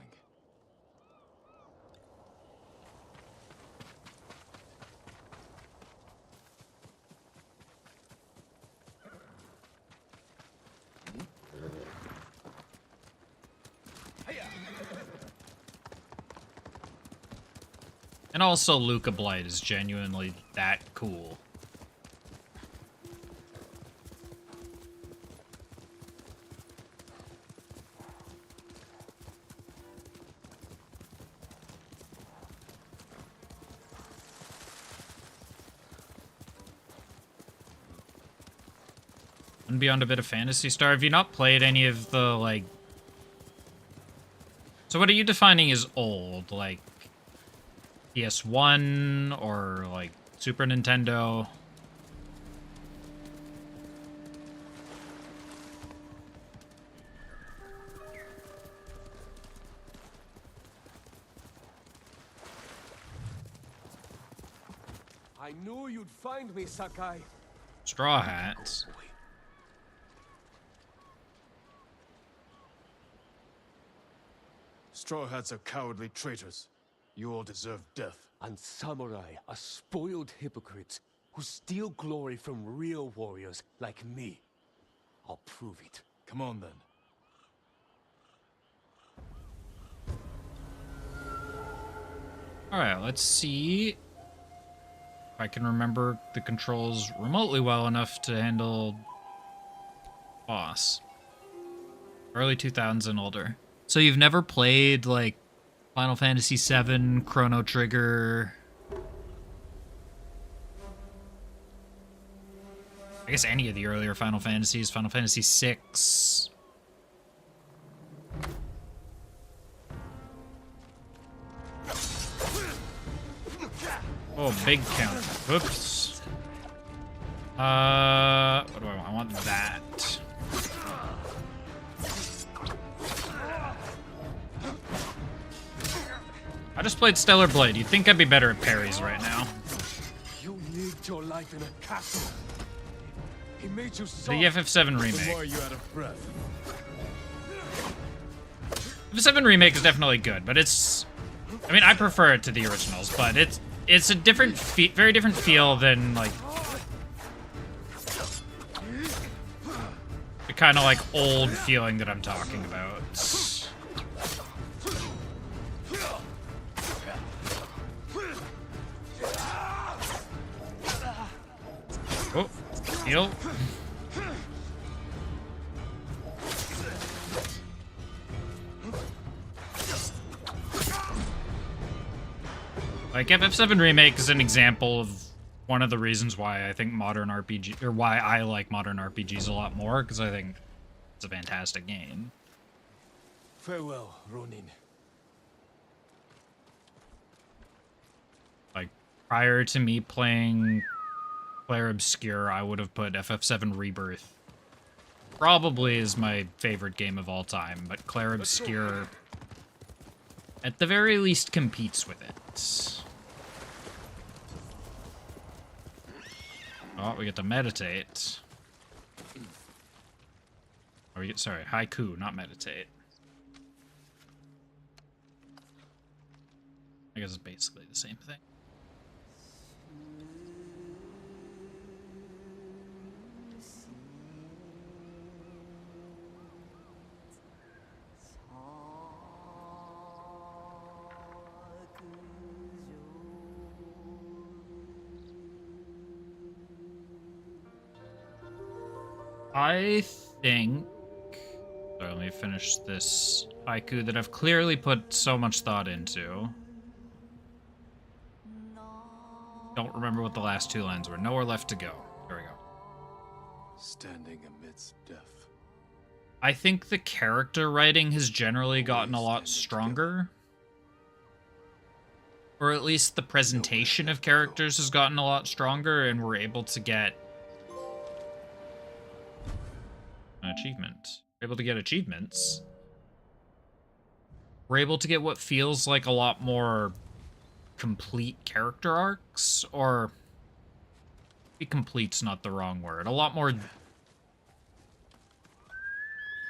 [SPEAKER 1] And also, Luca Blight is genuinely that cool. And beyond a bit of Phantasy Star, have you not played any of the, like... So what are you defining as old? Like, PS1 or, like, Super Nintendo?
[SPEAKER 6] I knew you'd find me, Sakai.
[SPEAKER 1] Straw Hats.
[SPEAKER 2] Straw Hats are cowardly traitors. You all deserve death.
[SPEAKER 6] And samurai are spoiled hypocrites who steal glory from real warriors like me. I'll prove it.
[SPEAKER 2] Come on then.
[SPEAKER 1] Alright, let's see if I can remember the controls remotely well enough to handle boss. Early 2000s and older. So you've never played, like, Final Fantasy VII, Chrono Trigger... I guess any of the earlier Final Fantasies, Final Fantasy VI... Oh, big count. Whoops. What do I want? I want that. I just played Stellar Blade. You'd think I'd be better at parries right now.
[SPEAKER 6] You lived your life in a castle. He made you soft.
[SPEAKER 1] The FF7
[SPEAKER 2] Why
[SPEAKER 1] remake.
[SPEAKER 2] are you out of breath?
[SPEAKER 1] FF7 remake is definitely good, but it's... I mean, I prefer it to the originals, but it's a different, very different feel than, like... the kind of, like, old feeling that I'm talking about. Oh, heal. Like, FF7 Remake is an example of one of the reasons why I think modern RPG, or why I like modern RPGs a lot more, because I think it's a fantastic game.
[SPEAKER 6] Farewell, Ronin.
[SPEAKER 1] Like, prior to me playing Clair Obscur, I would have put FF7 Rebirth probably is my favorite game of all time, but Clair Obscur at the very least competes with it. Oh, we get to meditate. Oh, we get, sorry, haiku, not meditate. I guess it's basically the same thing. I think... Sorry, let me finish this haiku that I've clearly put so much thought into. Don't remember what the last two lines were. Nowhere left to go. There we go.
[SPEAKER 2] Standing amidst death.
[SPEAKER 1] I think the character writing has generally gotten a lot stronger. Or at least the presentation of characters has gotten a lot stronger, and we're able to get an achievement. We're able to get achievements. We're able to get what feels like a lot more complete character arcs, or maybe complete's not the wrong word. A lot more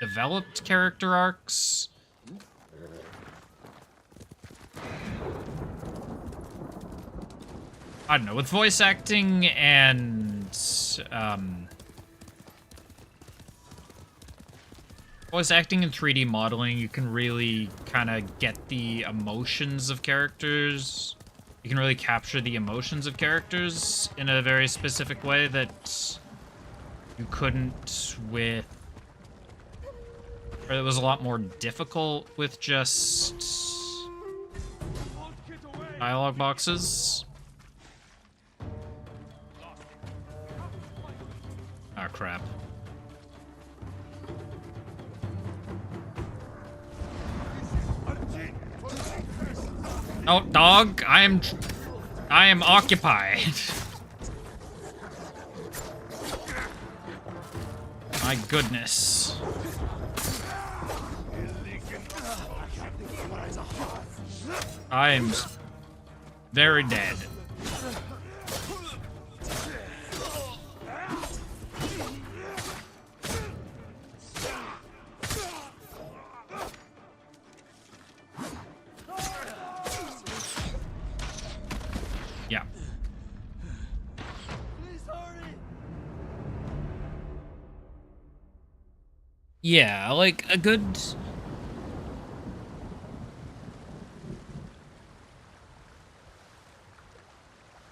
[SPEAKER 1] developed character arcs. I don't know, with voice acting and voice acting and 3D modeling, you can really kind of get the emotions of characters. You can really capture the emotions of characters in a very specific way that you couldn't with... or it was a lot more difficult with just dialogue boxes. Oh, crap. Oh, dog, I am occupied. My goodness. I am very dead. Yeah. Yeah, like a good...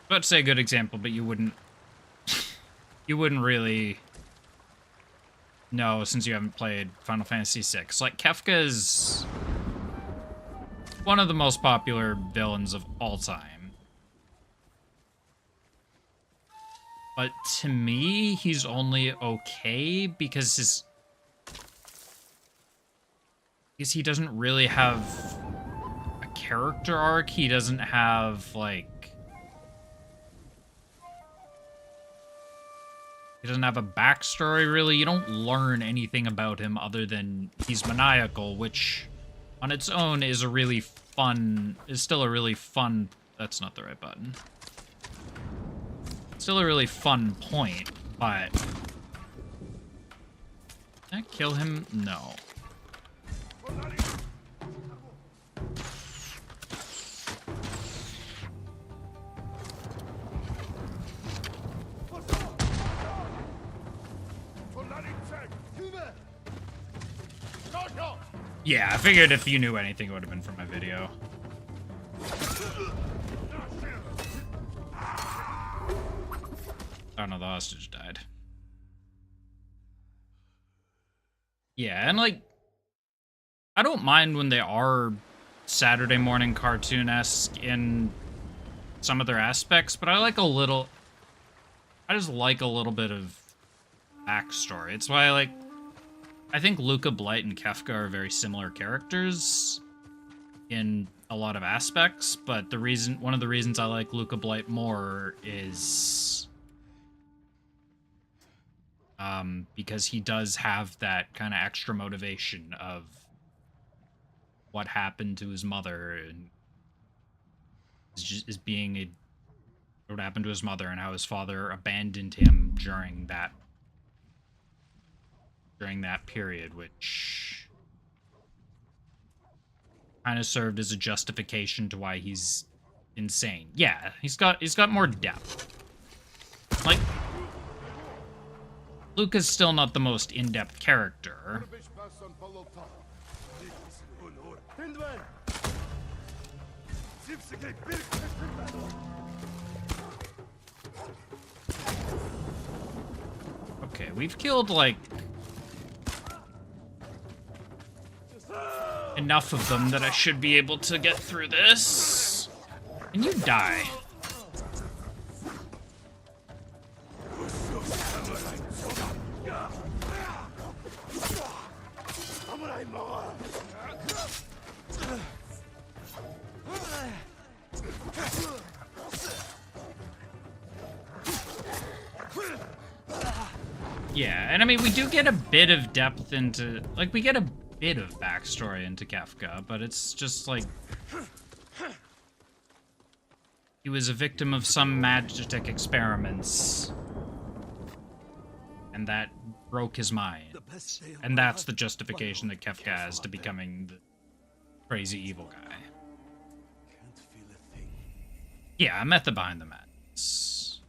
[SPEAKER 1] About to say a good example, but you wouldn't really know since you haven't played Final Fantasy VI. Like, Kefka is one of the most popular villains of all time. But to me, he's only okay because he doesn't really have a character arc. He doesn't have, like... He doesn't have a backstory, really. You don't learn anything about him other than he's maniacal, which on its own is still a really fun... That's not the right button. Still a really fun point, but... Can I kill him? No. Yeah, I figured if you knew anything, it would have been from my video. Oh no, the hostage died. Yeah, and like, I don't mind when they are Saturday morning cartoon-esque in some of their aspects, but I just like a little bit of backstory. It's why I think Luca Blight and Kefka are very similar characters in a lot of aspects, but one of the reasons I like Luca Blight more is because he does have that kind of extra motivation of what happened to his mother and what happened to his mother and how his father abandoned him during that period, which kind of served as a justification to why he's insane. Yeah, he's got more depth. Like, Luca's still not the most in-depth character. Okay, we've killed, like, enough of them that I should be able to get through this. And you die. Yeah, and I mean, we do get a bit of depth into, like, we get a bit of backstory into Kefka, but it's just like he was a victim of some magic experiments, and that broke his mind. And that's the justification that Kefka has to becoming the crazy evil guy. Yeah, method behind the madness.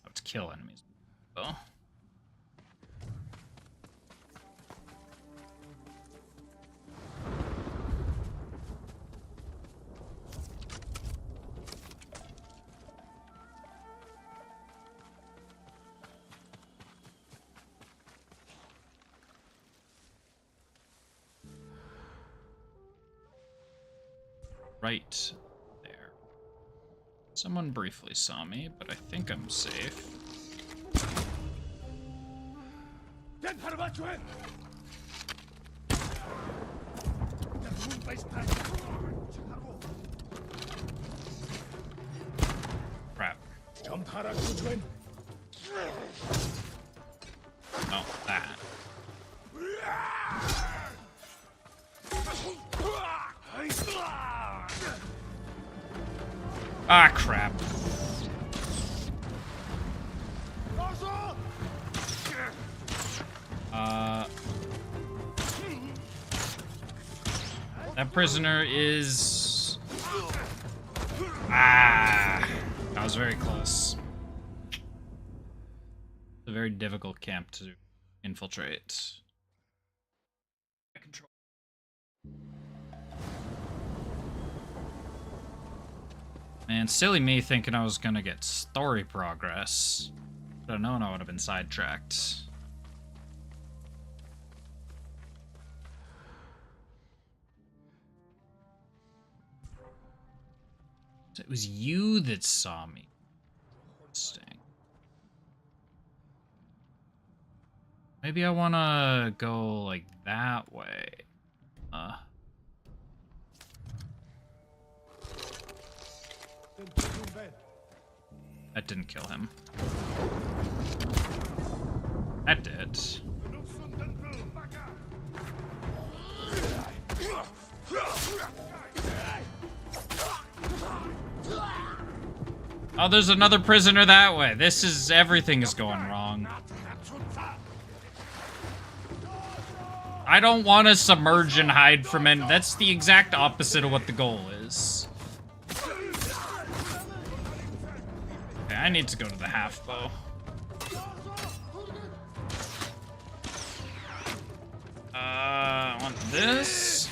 [SPEAKER 1] Let's kill enemies, though. Right there. Someone briefly saw me, but I think I'm safe. Crap. Oh, that. Ah, crap. That prisoner is Ah! That was very close. It's a very difficult camp to infiltrate. Control. Man, silly me thinking I was gonna get story progress. Should have known I would have been sidetracked. It was you that saw me. Interesting. Maybe I want to go like that way. That didn't kill him. That did. Oh, there's another prisoner that way. Everything is going wrong. I don't want to submerge and hide from it. That's the exact opposite of what the goal is. Okay, I need to go to the half bow. I want this.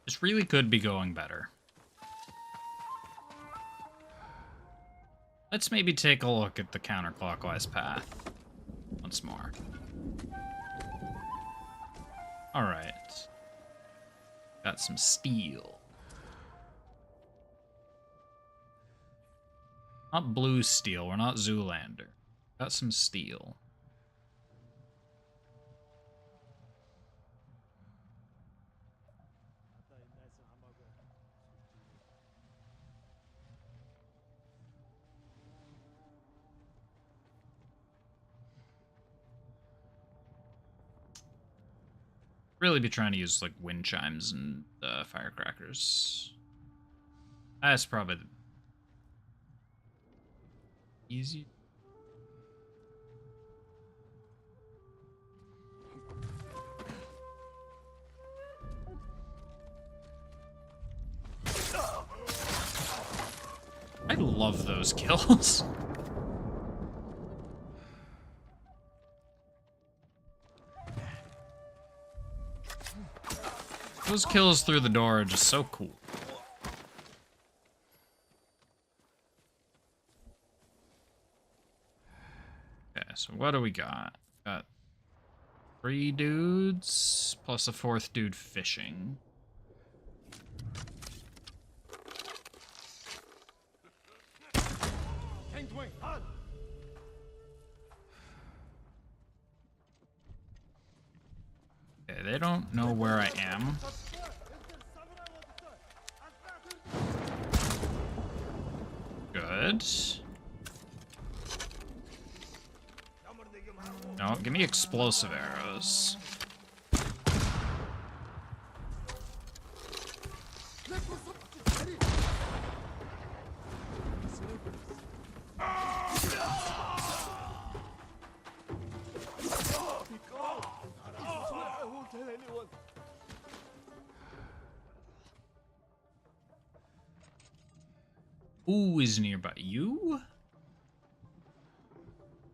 [SPEAKER 1] This really could be going better. Let's maybe take a look at the counterclockwise path once more. Alright. Got some steel. Not blue steel, we're not Zoolander. Got some steel. Really be trying to use like wind chimes and firecrackers. That's probably the easy. I love those kills. Those kills through the door are just so cool. Okay, so what do we got? Got 3 dudes plus a 4th dude fishing. Okay, they don't know where I am. Good. No, give me explosive arrows. Who is nearby? You?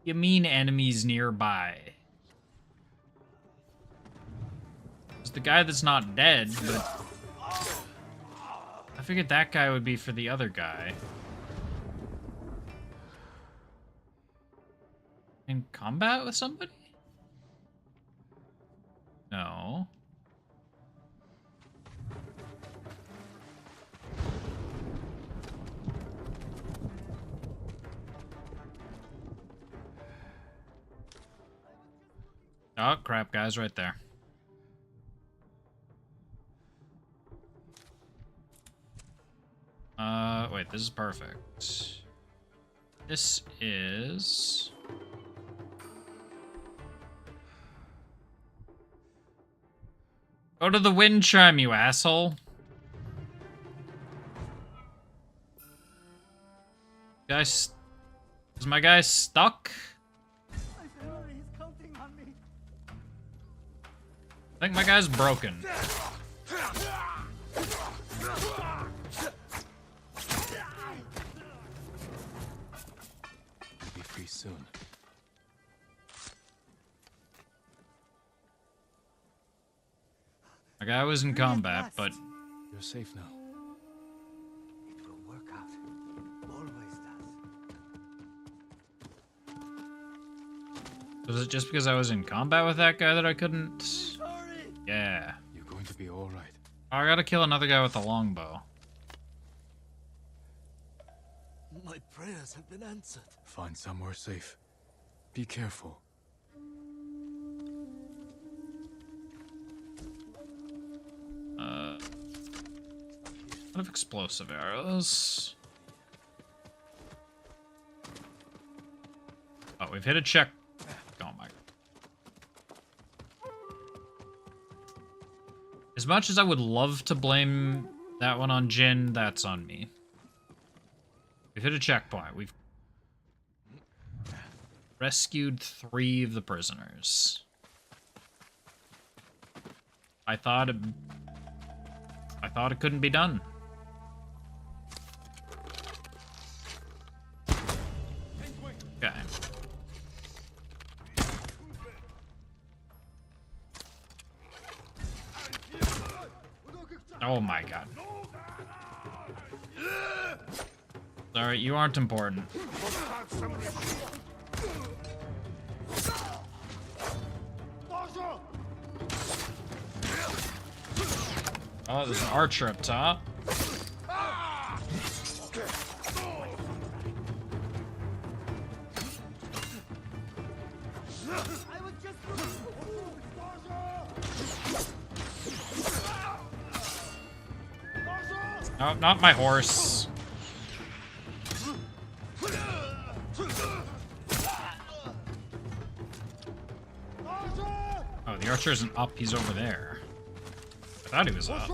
[SPEAKER 1] You mean enemies nearby? It's the guy that's not dead, but I figured that guy would be for the other guy. In combat with somebody? No. Oh, crap, guys, right there. Wait, this is perfect. This is... Go to the wind chime, you asshole. Is my guy stuck?
[SPEAKER 4] My family is counting on me.
[SPEAKER 1] I think my guy's broken.
[SPEAKER 2] You'll be free soon.
[SPEAKER 1] My guy was in combat,
[SPEAKER 4] last.
[SPEAKER 1] but
[SPEAKER 2] You're safe now.
[SPEAKER 7] It will work out. Always does.
[SPEAKER 1] was it just because I was in combat with that guy that I couldn't?
[SPEAKER 4] Sorry.
[SPEAKER 1] Yeah.
[SPEAKER 2] You're going to be all right.
[SPEAKER 1] I gotta kill another guy with a longbow.
[SPEAKER 7] My prayers have been answered.
[SPEAKER 2] Find somewhere safe. Be careful.
[SPEAKER 1] A lot of explosive arrows. Oh, we've hit a check. Oh my. As much as I would love to blame that one on Jin, that's on me. We've hit a checkpoint. We've rescued 3 of the prisoners. I thought it couldn't be done. Okay. Oh my god. Sorry, you aren't important. Oh, there's an archer up top. No, not my horse. Oh, the archer isn't up, he's over there. I thought he was up.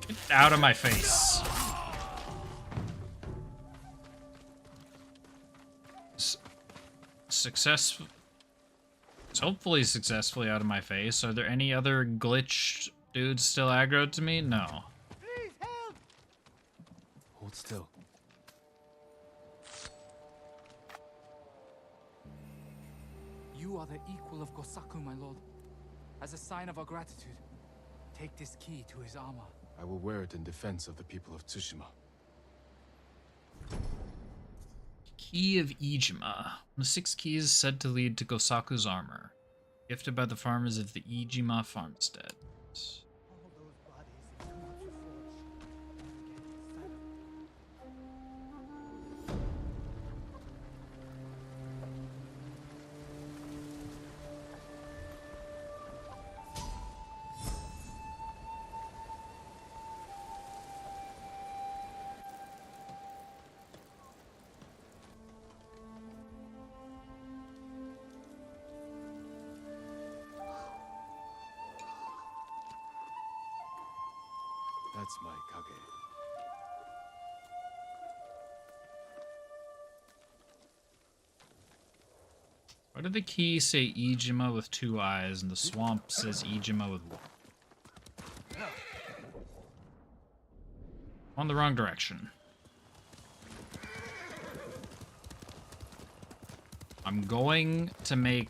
[SPEAKER 1] Get out of my face. Success. It's hopefully successfully out of my face. Are there any other glitched dudes still aggroed to me? No.
[SPEAKER 4] Please help.
[SPEAKER 2] Hold still.
[SPEAKER 3] You are the equal of Gosaku, my lord. As a sign of our gratitude, take this key to his armor.
[SPEAKER 2] I will wear it in defense of the people of Tsushima.
[SPEAKER 1] Key of Ijima. One of 6 keys said to lead to Gosaku's armor. Gifted by the farmers of the Ijima farmstead.
[SPEAKER 4] All those bodies in Komatsu Forge. Never get inside.
[SPEAKER 2] That's my Kage.
[SPEAKER 1] Why did the key say Ijima with 2 eyes and the swamp says Ijima with 1? On the wrong direction. I'm going to make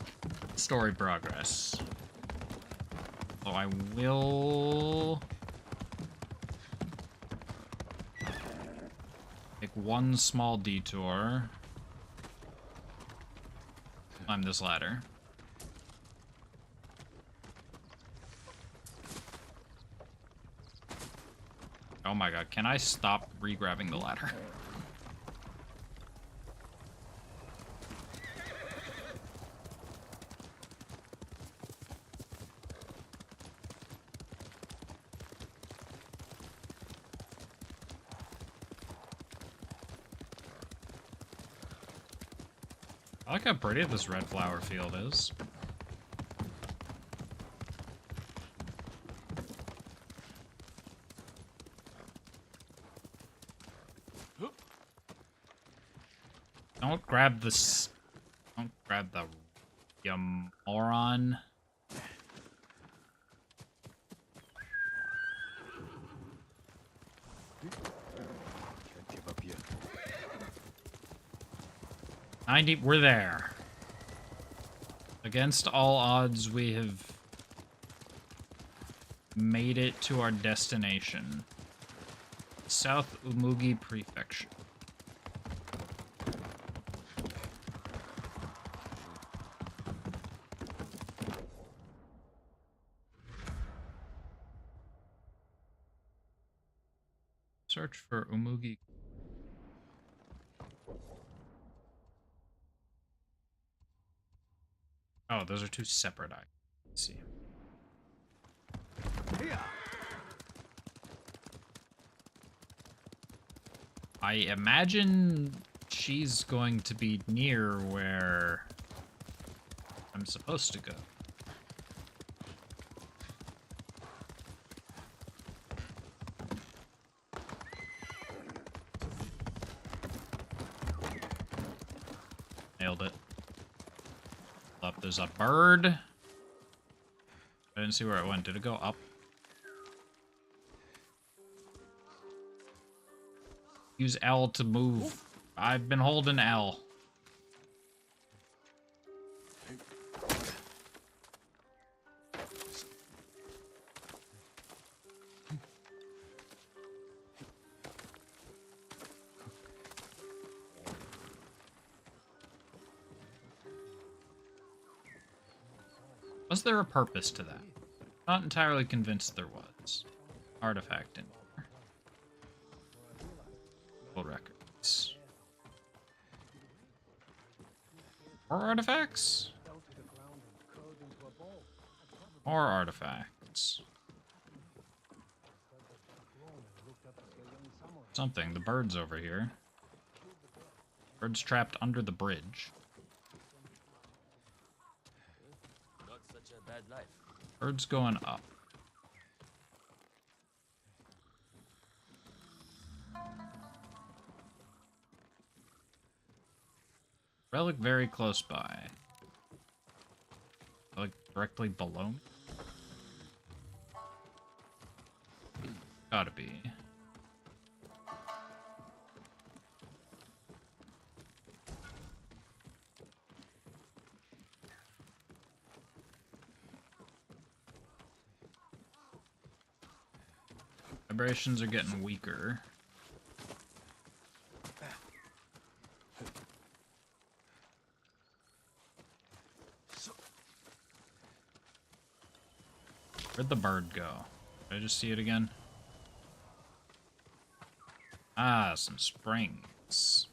[SPEAKER 1] story progress. So I will make one small detour. Climb this ladder. Oh my god, can I stop re-grabbing the ladder? I like how pretty this red flower field is. Don't grab this. Don't grab the. You moron.
[SPEAKER 2] Can't give up yet.
[SPEAKER 1] 90. We're there. Against all odds, we have made it to our destination. South Umugi Prefecture. Search for Umugi. Oh, those are two separate items. Let's see. I imagine she's going to be near where I'm supposed to go. Nailed it. Up, there's a bird. I didn't see where it went. Did it go up? Use L to move. I've been holding L. Was there a purpose to that? Not entirely convinced there was. Artifact in there. Full records. More artifacts? More artifacts. Something. The bird's over here. Bird's trapped under the bridge.
[SPEAKER 7] Not such a bad life.
[SPEAKER 1] Bird's going up. Relic very close by. Like directly below me? Gotta be. Vibrations are getting weaker. Where'd the bird go? Did I just see it again? Ah, some springs.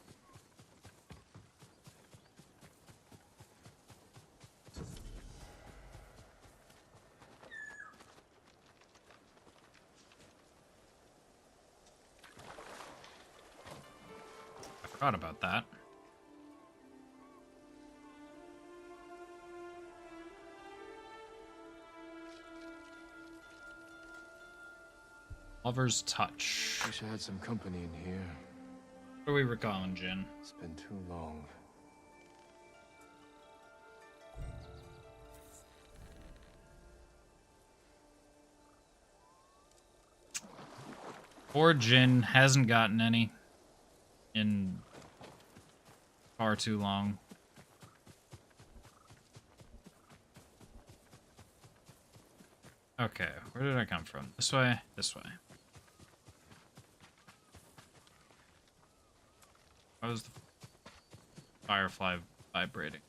[SPEAKER 1] I forgot about that. Lover's touch.
[SPEAKER 2] Wish I had some company in here.
[SPEAKER 1] What are we recalling, Jin?
[SPEAKER 2] It's been too long.
[SPEAKER 1] Poor Jin hasn't gotten any in far too long. Okay, where did I come from? This way? This way. Why was the firefly vibrating?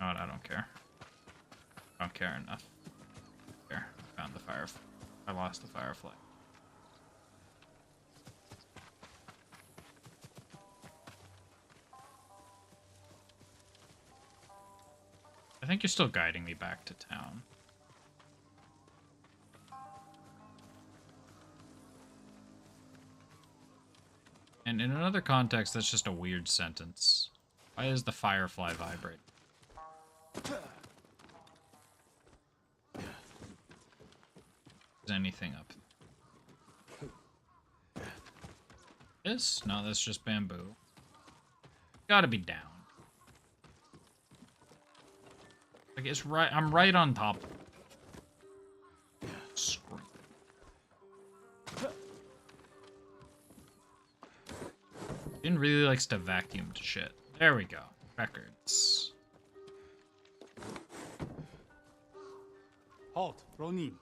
[SPEAKER 1] Oh, I don't care. I don't care enough. There, found the firefly. I lost the firefly. I think you're still guiding me back to town. And in another context, that's just a weird sentence. Why is the firefly vibrating? Is anything up? This? No, that's just bamboo. Gotta be down. Like it's right. I'm right on top. Screw. Jin really likes to vacuum to shit. There we go. Records.
[SPEAKER 3] Halt, Ronin.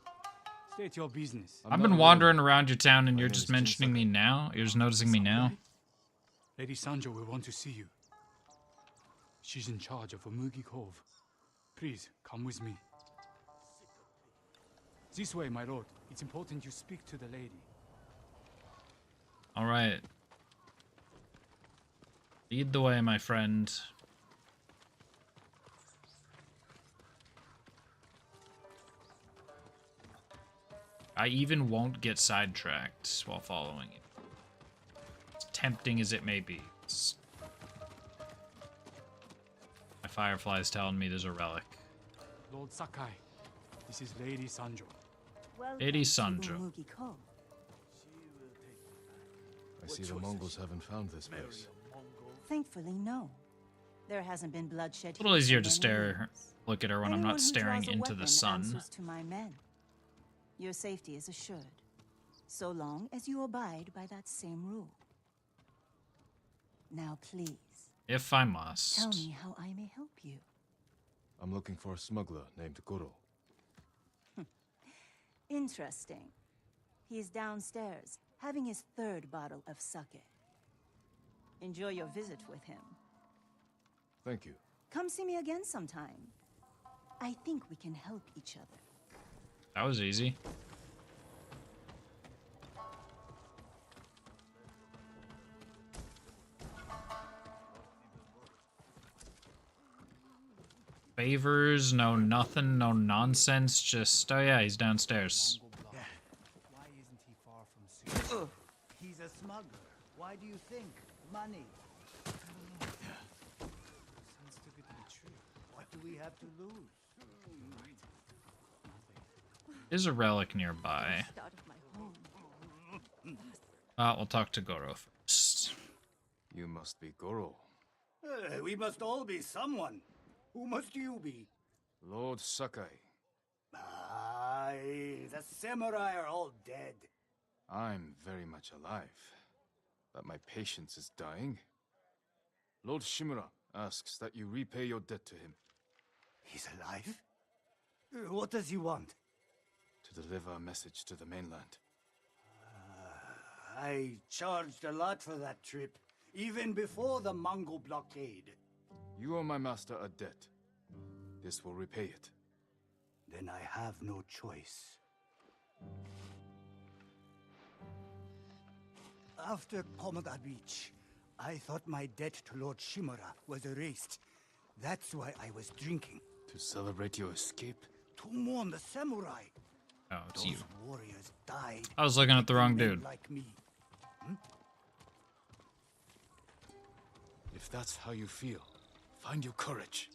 [SPEAKER 3] State your business.
[SPEAKER 1] I've been wandering around your town and you're just mentioning me now? You're just noticing me now?
[SPEAKER 3] Lady Sanjo will want to see you. She's in charge of Umugi Cove. Please, come with me. This way, my lord. It's important you speak to the lady.
[SPEAKER 1] Alright. Lead the way, my friend. I even won't get sidetracked while following it. As tempting as it may be. My firefly's telling me there's a relic.
[SPEAKER 3] Lord Sakai, this is Lady Sanjo.
[SPEAKER 1] Lady Sanjo.
[SPEAKER 4] To Umugi Cove.
[SPEAKER 2] I see the Mongols haven't found this place.
[SPEAKER 4] Thankfully, no. There hasn't been bloodshed.
[SPEAKER 1] A little
[SPEAKER 4] here
[SPEAKER 1] easier
[SPEAKER 4] for
[SPEAKER 1] to
[SPEAKER 4] many
[SPEAKER 1] stare,
[SPEAKER 4] years.
[SPEAKER 1] look at her when I'm
[SPEAKER 4] Anyone
[SPEAKER 1] not
[SPEAKER 4] who
[SPEAKER 1] staring
[SPEAKER 4] draws a
[SPEAKER 1] into the
[SPEAKER 4] weapon
[SPEAKER 1] sun.
[SPEAKER 4] answers to my men. Your safety is assured, so long as you abide by that same rule. Now, please,
[SPEAKER 1] If I must.
[SPEAKER 4] tell me how I may help you.
[SPEAKER 2] I'm looking for a smuggler named Goro.
[SPEAKER 4] Interesting. He's downstairs, having his third bottle of sake. Enjoy your visit with him.
[SPEAKER 2] Thank you.
[SPEAKER 4] Come see me again sometime. I think we can help each other.
[SPEAKER 1] That was easy. Favors, no nothing, no nonsense, just, oh yeah, he's downstairs.
[SPEAKER 3] Why isn't he far from Tsushima?
[SPEAKER 8] He's a smuggler. Why do you think? Money.
[SPEAKER 3] Sounds too good to be true.
[SPEAKER 8] What do we have to lose?
[SPEAKER 1] Is a relic nearby.
[SPEAKER 4] Start of my home.
[SPEAKER 1] We'll talk to Goro first.
[SPEAKER 2] You must be Goro.
[SPEAKER 8] We must all be someone. Who must you be?
[SPEAKER 2] Lord Sakai.
[SPEAKER 8] Aye, the samurai are all dead.
[SPEAKER 2] I'm very much alive, but my patience is dying. Lord Shimura asks that you repay your debt to him.
[SPEAKER 8] He's alive? What does he want?
[SPEAKER 2] To deliver a message to the mainland.
[SPEAKER 8] I charged a lot for that trip, even before the Mongol blockade.
[SPEAKER 2] You owe my master a debt. This will repay it.
[SPEAKER 8] Then I have no choice. After Komoda Beach, I thought my debt to Lord Shimura was erased. That's why I was drinking.
[SPEAKER 2] To celebrate your escape?
[SPEAKER 8] To mourn the samurai.
[SPEAKER 1] Oh, it's
[SPEAKER 8] Those
[SPEAKER 1] you.
[SPEAKER 8] warriors died.
[SPEAKER 1] I was looking at the wrong
[SPEAKER 8] men
[SPEAKER 1] dude.
[SPEAKER 8] like me.
[SPEAKER 2] If that's how you feel, find your courage.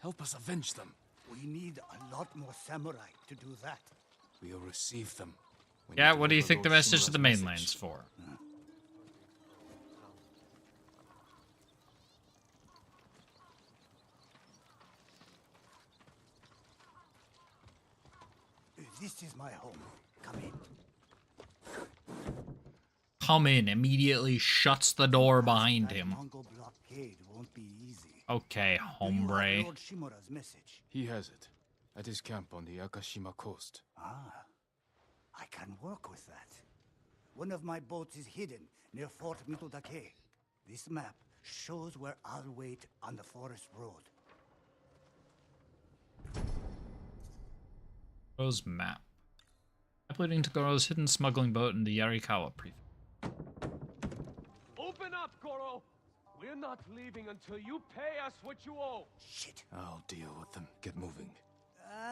[SPEAKER 2] Help us avenge them.
[SPEAKER 8] We need a lot more samurai to do that.
[SPEAKER 2] We'll receive them. when
[SPEAKER 1] Yeah, what do you
[SPEAKER 2] deliver
[SPEAKER 1] think the
[SPEAKER 2] Lord
[SPEAKER 1] message to
[SPEAKER 2] Shimura's
[SPEAKER 1] the mainland's for?
[SPEAKER 8] This is my home. Come in.
[SPEAKER 1] Come in, immediately shuts the door behind
[SPEAKER 8] That
[SPEAKER 1] him.
[SPEAKER 8] Mongol blockade won't be easy.
[SPEAKER 1] Okay,
[SPEAKER 8] Do you have
[SPEAKER 1] hombre.
[SPEAKER 8] Lord Shimura's message?
[SPEAKER 2] He has it. At his camp on the Akashima coast.
[SPEAKER 8] Ah, I can work with that. One of my boats is hidden near Fort Mitodake. This map shows where I'll wait on the forest road.
[SPEAKER 1] Goro's map. Map leading to Goro's hidden smuggling boat in the Yarikawa prefect.
[SPEAKER 6] Open up, Goro! We're not leaving until you pay us what you owe.
[SPEAKER 8] Shit.
[SPEAKER 2] I'll deal with them. Get moving.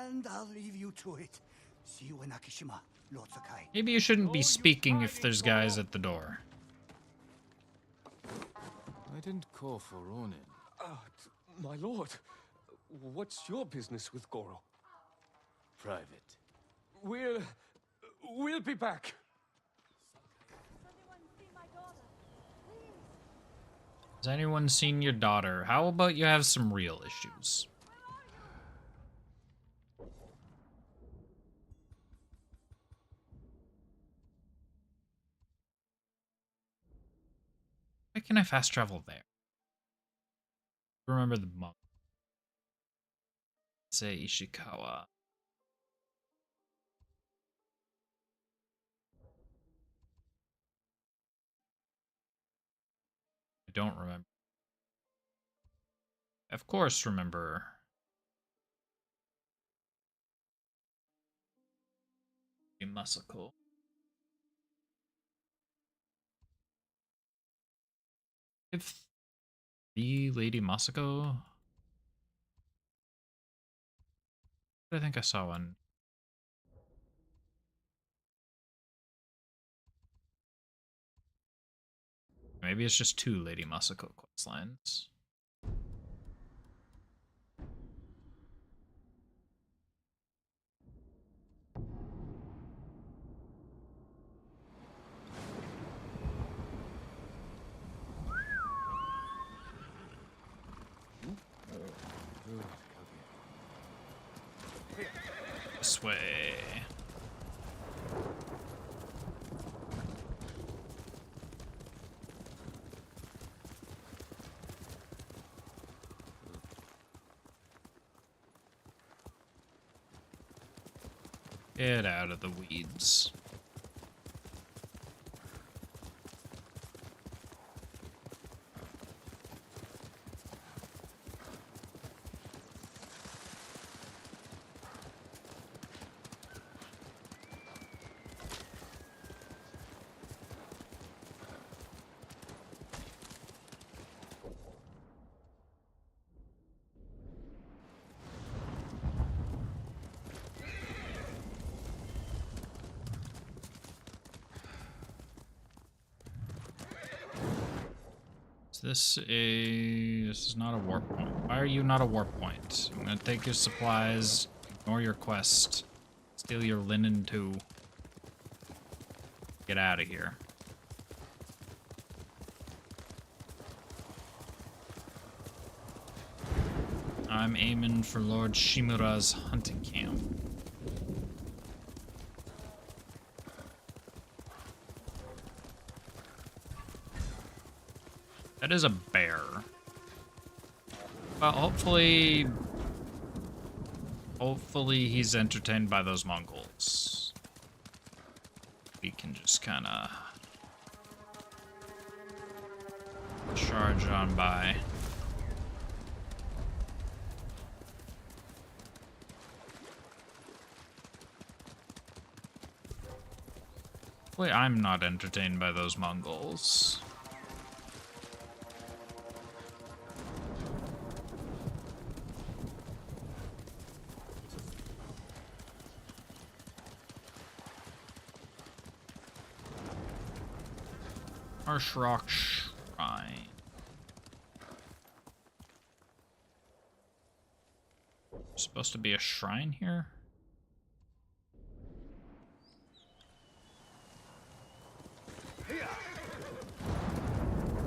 [SPEAKER 8] And I'll leave you to it. See you in Akishima, Lord Sakai.
[SPEAKER 1] Maybe you shouldn't be speaking if there's guys at the door.
[SPEAKER 2] I didn't call for Ronin.
[SPEAKER 6] My lord, what's your business with Goro?
[SPEAKER 2] Private.
[SPEAKER 6] We'll be back.
[SPEAKER 1] Has anyone seen your daughter? How about you have some real issues? Why can I fast travel there? Remember the monk. Say Ishikawa. I don't remember. Of course, remember. Masako. If the Lady Masako. I think I saw one. Maybe it's just two Lady Masako quest lines. This way. Get out of the weeds. This is not a warp point. Why are you not a warp point? I'm gonna take your supplies, ignore your quest, steal your linen too. Get out of here. I'm aiming for Lord Shimura's hunting camp. That is a bear. Well, hopefully he's entertained by those Mongols. We can just kind of charge on by. Wait, I'm not entertained by those Mongols. Harsh Rock Shrine. Supposed to be a shrine here?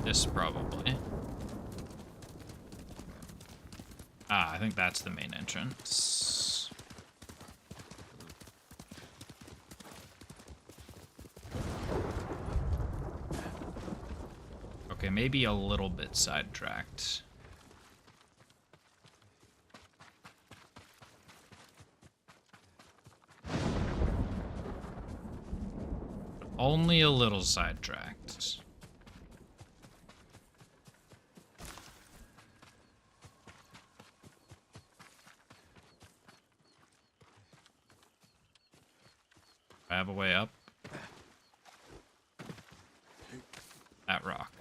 [SPEAKER 1] This probably. Ah, I think that's the main entrance. Okay, maybe a little bit sidetracked. Only a little sidetracked. I have a way up. That rock.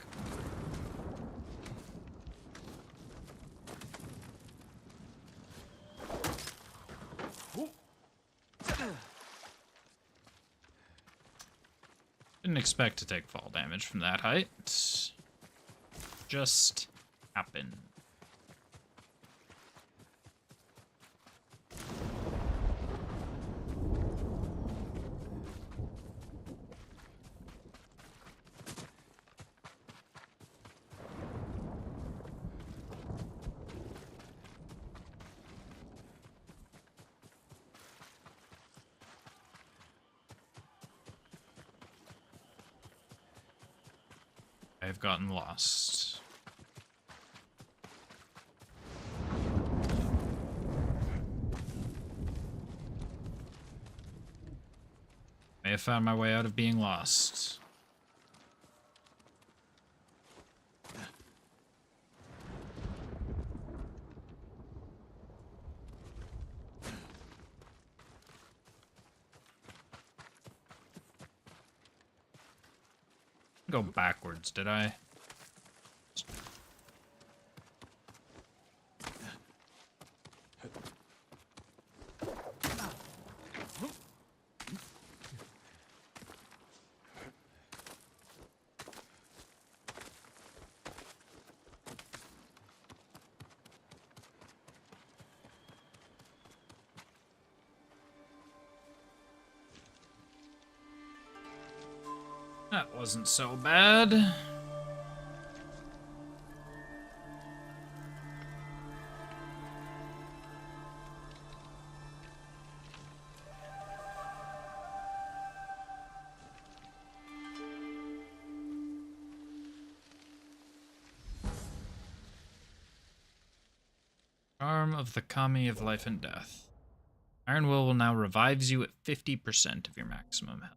[SPEAKER 1] Didn't expect to take fall damage from that height. Just happened. have gotten lost. I have found my way out of being lost. Go backwards, did I? That wasn't so bad. Charm of the Kami of Life and Death. Iron Will now revives you at 50% of your maximum health.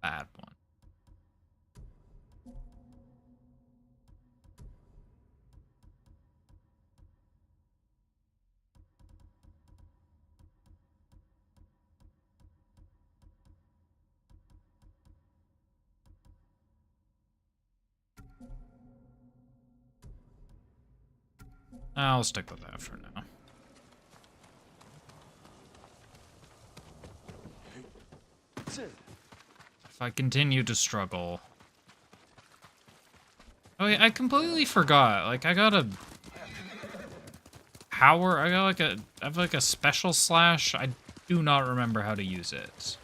[SPEAKER 1] Bad one. I'll stick with that for now. If I continue to struggle... Oh yeah, I completely forgot. Like, I got a... power... I have like a special slash. I do not remember how to use it.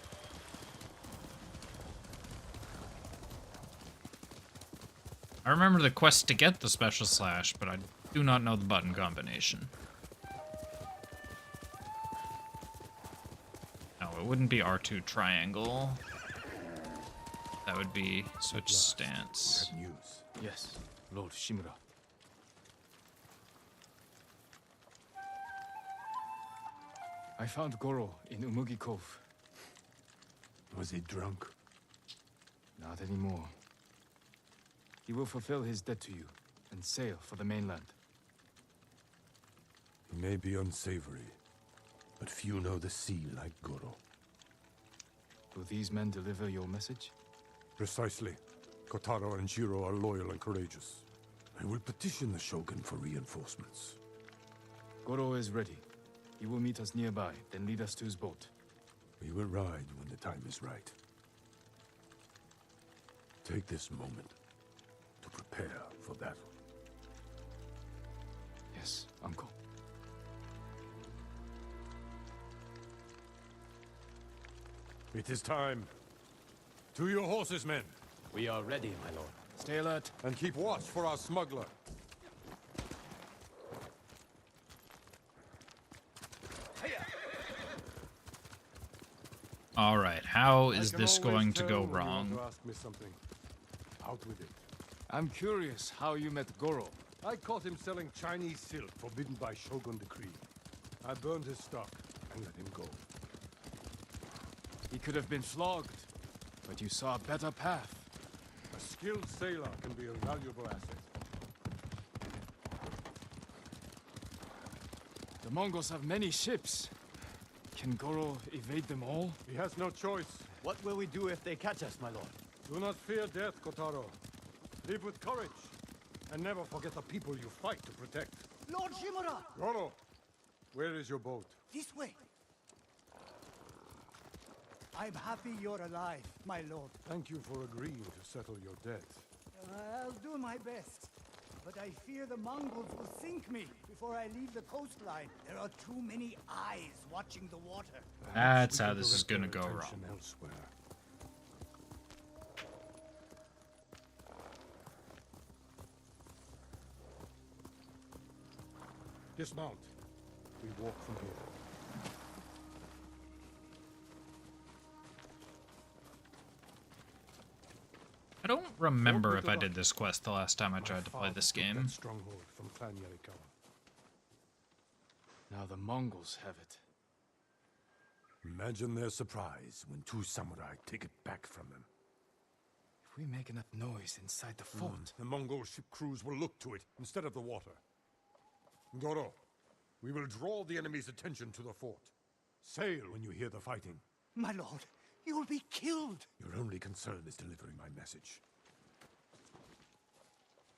[SPEAKER 1] I remember the quest to get the special slash, but I do not know the button combination. No, it wouldn't be R2 triangle. That would be switch stance.
[SPEAKER 2] News. Yes, Lord Shimura. I found Goro in Umugi Cove.
[SPEAKER 6] Was he drunk?
[SPEAKER 2] Not anymore. He will fulfill his debt to you and sail for the mainland.
[SPEAKER 6] He may be unsavory, but few know the sea like Goro.
[SPEAKER 2] Will these men deliver your message?
[SPEAKER 6] Precisely. Kotaro and Jiro are loyal and courageous. I will petition the Shogun for reinforcements.
[SPEAKER 2] Goro is ready. He will meet us nearby, then lead us to his boat.
[SPEAKER 6] We will ride when the time is right. Take this moment to prepare for battle.
[SPEAKER 2] Yes, Uncle.
[SPEAKER 6] It is time. To your horses, men.
[SPEAKER 5] We are ready, my lord.
[SPEAKER 2] Stay alert.
[SPEAKER 6] And keep watch for our smuggler.
[SPEAKER 1] Alright, how is this going to go
[SPEAKER 6] You want
[SPEAKER 1] wrong?
[SPEAKER 6] to ask me something. Out with it.
[SPEAKER 2] I'm curious how you met Goro.
[SPEAKER 6] I caught him selling Chinese silk forbidden by Shogun decree. I burned his stock and let him go.
[SPEAKER 2] He could have been flogged, but you saw a better path.
[SPEAKER 6] A skilled sailor can be a valuable asset.
[SPEAKER 2] The Mongols have many ships. Can Goro evade them all?
[SPEAKER 6] He has no choice.
[SPEAKER 9] What will we do if they catch us, my lord?
[SPEAKER 6] Do not fear death, Kotaro. Live with courage. And never forget the people you fight to protect.
[SPEAKER 8] Lord Shimura!
[SPEAKER 6] Goro, where is your boat?
[SPEAKER 8] This way. I'm happy you're alive, my lord.
[SPEAKER 6] Thank you for agreeing to settle your debt.
[SPEAKER 8] I'll do my best. But I fear the Mongols will sink me before I leave the coastline. There are too many eyes watching the water.
[SPEAKER 1] That's
[SPEAKER 6] We
[SPEAKER 1] how
[SPEAKER 6] can
[SPEAKER 1] this is
[SPEAKER 6] direct
[SPEAKER 1] gonna
[SPEAKER 6] their
[SPEAKER 1] go
[SPEAKER 6] attention
[SPEAKER 1] wrong.
[SPEAKER 6] elsewhere. Dismount. We walk from here.
[SPEAKER 1] I don't remember if I did this quest the last time I tried to play this game.
[SPEAKER 6] Stronghold from Clan Yarikawa.
[SPEAKER 2] Now the Mongols have it.
[SPEAKER 6] Imagine their surprise when 2 samurai take it back from them.
[SPEAKER 2] If we make enough noise inside the fort...
[SPEAKER 6] The Mongol ship crews will look to it instead of the water. Goro, we will draw the enemy's attention to the fort. Sail when you hear the fighting.
[SPEAKER 8] My lord, you will be killed.
[SPEAKER 6] Your only concern is delivering my message.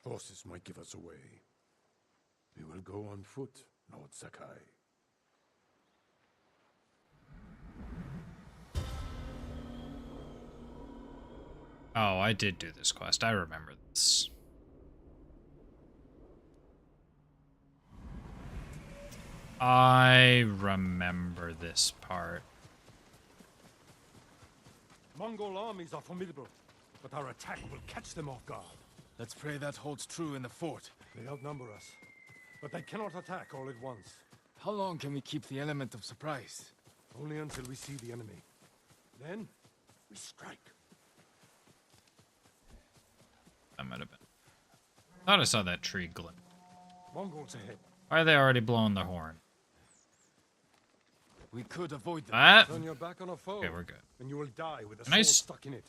[SPEAKER 6] Horses might give us away. We will go on foot, Lord Sakai.
[SPEAKER 1] Oh, I did do this quest. I remember this. I remember this part.
[SPEAKER 6] Mongol armies are formidable, but our attack will catch them off guard.
[SPEAKER 2] Let's pray that holds true in the fort.
[SPEAKER 6] They outnumber us, but they cannot attack all at once.
[SPEAKER 2] How long can we keep the element of surprise?
[SPEAKER 6] Only until we see the enemy. Then, we strike.
[SPEAKER 1] That might have been. Thought I saw that tree glint.
[SPEAKER 6] Mongols ahead.
[SPEAKER 1] Why are they already blowing their horn?
[SPEAKER 2] We could avoid them.
[SPEAKER 1] Ah!
[SPEAKER 6] Turn your back on a foe.
[SPEAKER 1] Okay, we're good.
[SPEAKER 6] And you will die with a
[SPEAKER 1] Nice.
[SPEAKER 6] sword stuck in it.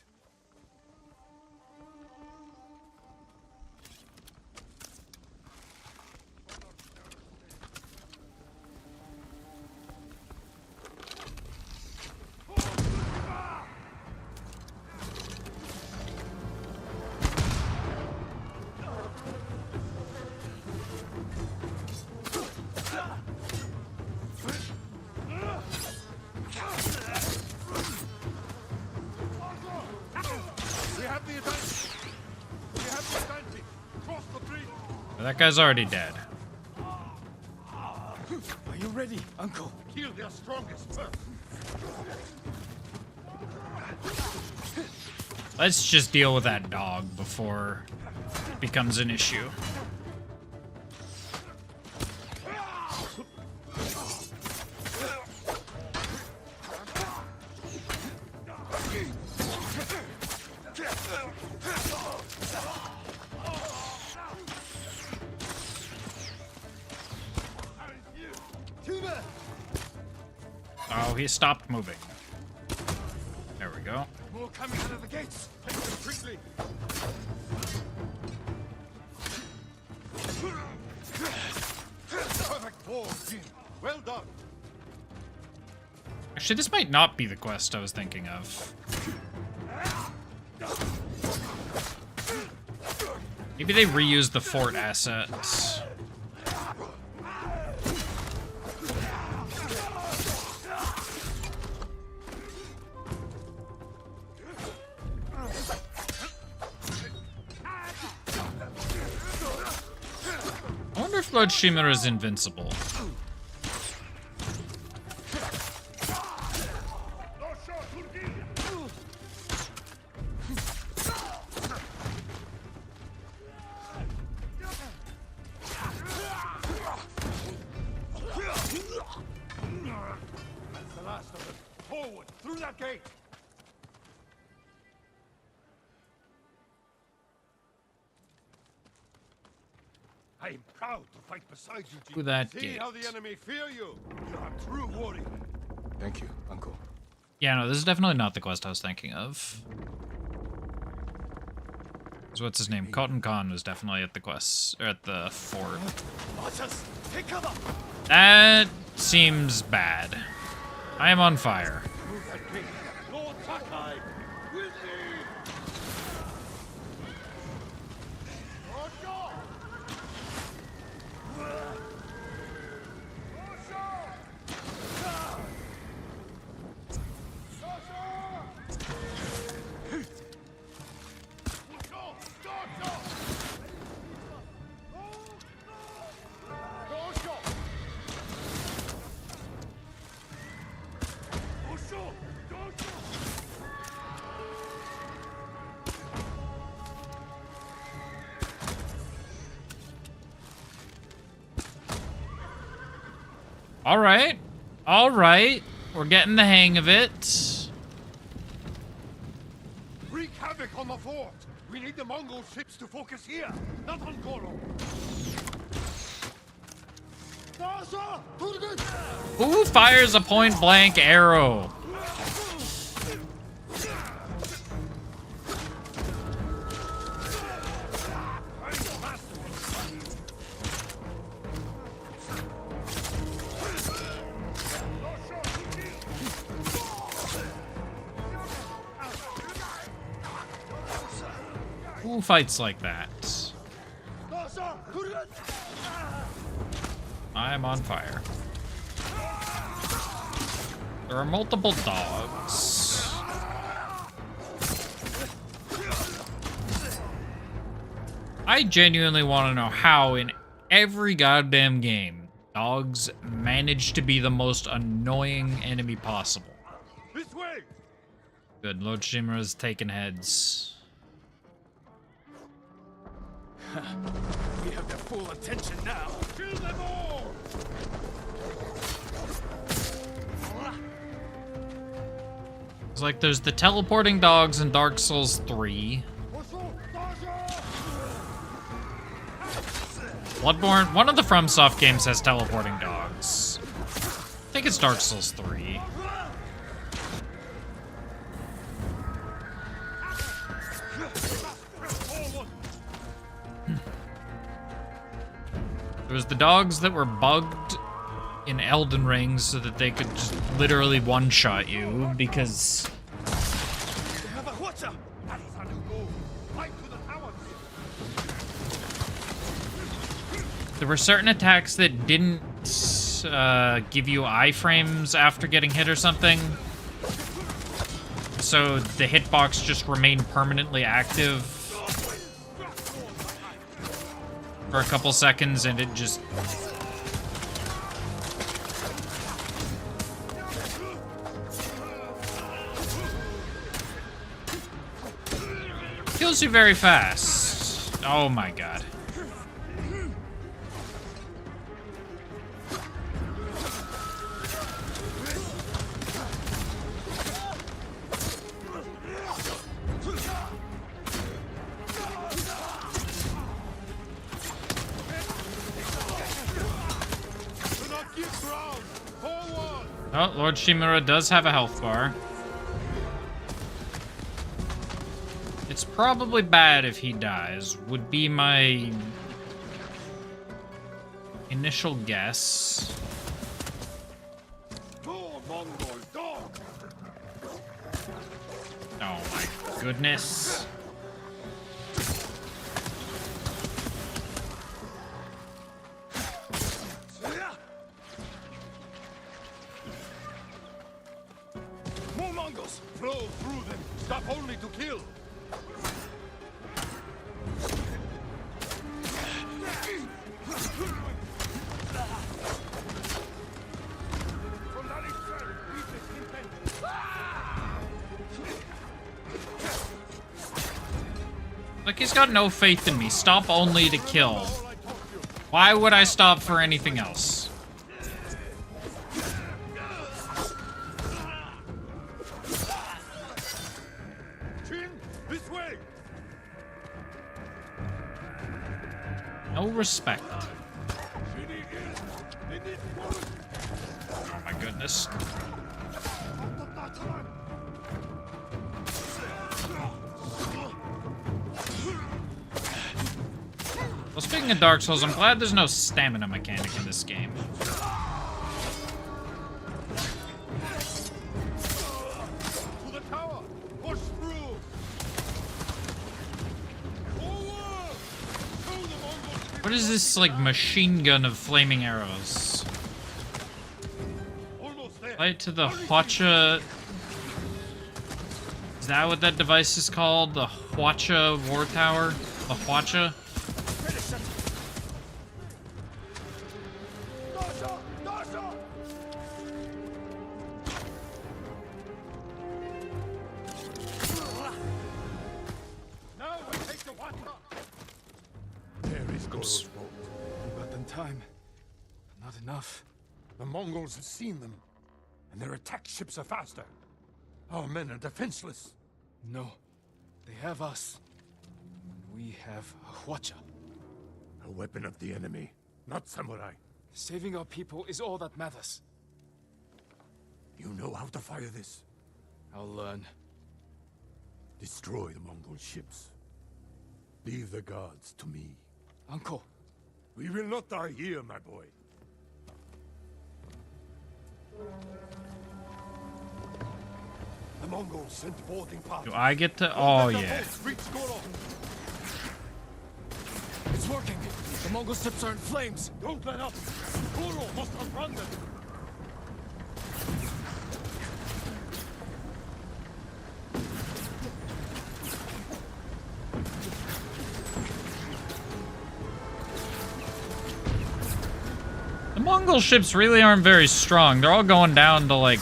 [SPEAKER 1] That guy's already dead.
[SPEAKER 2] Are you ready, Uncle?
[SPEAKER 6] Kill their strongest first.
[SPEAKER 1] Let's just deal with that dog before it becomes an issue. Oh, he stopped moving. There we go.
[SPEAKER 2] More coming out of the gates. Take them quickly.
[SPEAKER 6] Perfect ball, Jin. Well done.
[SPEAKER 1] Actually, this might not be the quest I was thinking of. Maybe they reused the fort assets. I wonder if Lord Shimura is invincible.
[SPEAKER 6] That's the last of them. Forward, through that gate. I am proud to fight beside you, Jin.
[SPEAKER 1] Through that
[SPEAKER 6] See
[SPEAKER 1] gate.
[SPEAKER 6] how the enemy fear you. You're a true warrior.
[SPEAKER 2] Thank you, Uncle.
[SPEAKER 1] Yeah, no, this is definitely not the quest I was thinking of. 'Cause what's his name? Cotton Khan was definitely at the quest, or at the fort.
[SPEAKER 2] Archers, take cover!
[SPEAKER 1] That seems bad. I am on fire.
[SPEAKER 6] Move that gate. Lord Sakai, with me. Lord God.
[SPEAKER 1] All right. All right. We're getting the hang of it.
[SPEAKER 6] Wreak havoc on the fort. We need the Mongol ships to focus here, not on Goro.
[SPEAKER 1] Who fires a point-blank arrow? Who fights like that? I am on fire. There are multiple dogs. I genuinely want to know how in every goddamn game dogs manage to be the most annoying enemy possible.
[SPEAKER 6] This way!
[SPEAKER 1] Good, Lord Shimura's taking heads.
[SPEAKER 2] We have their full attention now.
[SPEAKER 6] Kill them all!
[SPEAKER 1] It's like there's the teleporting dogs in Dark Souls 3. Bloodborne, one of the FromSoft games has teleporting dogs. I think it's Dark Souls 3. There was the dogs that were bugged in Elden Ring so that they could just literally one-shot you because...
[SPEAKER 6] They have a watcher! That is how you go. Fight to the tower.
[SPEAKER 1] There were certain attacks that didn't give you iframes after getting hit or something. So the hitbox just remained permanently active for a couple seconds and it just... kills you very fast. Oh my god. Oh, Lord Shimura does have a health bar. It's probably bad if he dies, would be my initial guess.
[SPEAKER 6] Go, Mongol dog!
[SPEAKER 1] Oh my goodness.
[SPEAKER 6] More Mongols! Flow through them! Stop only to kill!
[SPEAKER 1] Like, he's got no faith in me. Stop only to kill. Why would I stop for anything else?
[SPEAKER 6] This way!
[SPEAKER 1] No respect. Oh my goodness. Well, speaking of Dark Souls, I'm glad there's no stamina mechanic in this game.
[SPEAKER 6] To the tower! Push through! Forward! Show the Mongols!
[SPEAKER 1] What is this, like, machine gun of flaming arrows?
[SPEAKER 6] Almost there!
[SPEAKER 1] Fight to the Hwacha... Is that what that device is called? The Hwacha War Tower? The Hwacha?
[SPEAKER 6] Now we take the water! There is Goro's boat.
[SPEAKER 2] We got them time, but not enough.
[SPEAKER 6] The Mongols have seen them, and their attack ships are faster. Our men are defenseless.
[SPEAKER 2] No, they have us. have a Hwacha.
[SPEAKER 6] A weapon of the enemy, not samurai.
[SPEAKER 2] Saving our people is all that matters.
[SPEAKER 6] You know how to fire this?
[SPEAKER 2] I'll learn.
[SPEAKER 6] Destroy the Mongol ships. Leave the guards to me.
[SPEAKER 2] Uncle.
[SPEAKER 6] We will not die here, my boy. The Mongols sent boarding parties.
[SPEAKER 1] Do I get to? Oh yeah.
[SPEAKER 2] It's working. The Mongol ships are in flames.
[SPEAKER 6] Don't let up. Goro must outrun them.
[SPEAKER 1] The Mongol ships really aren't very strong. They're all going down to like.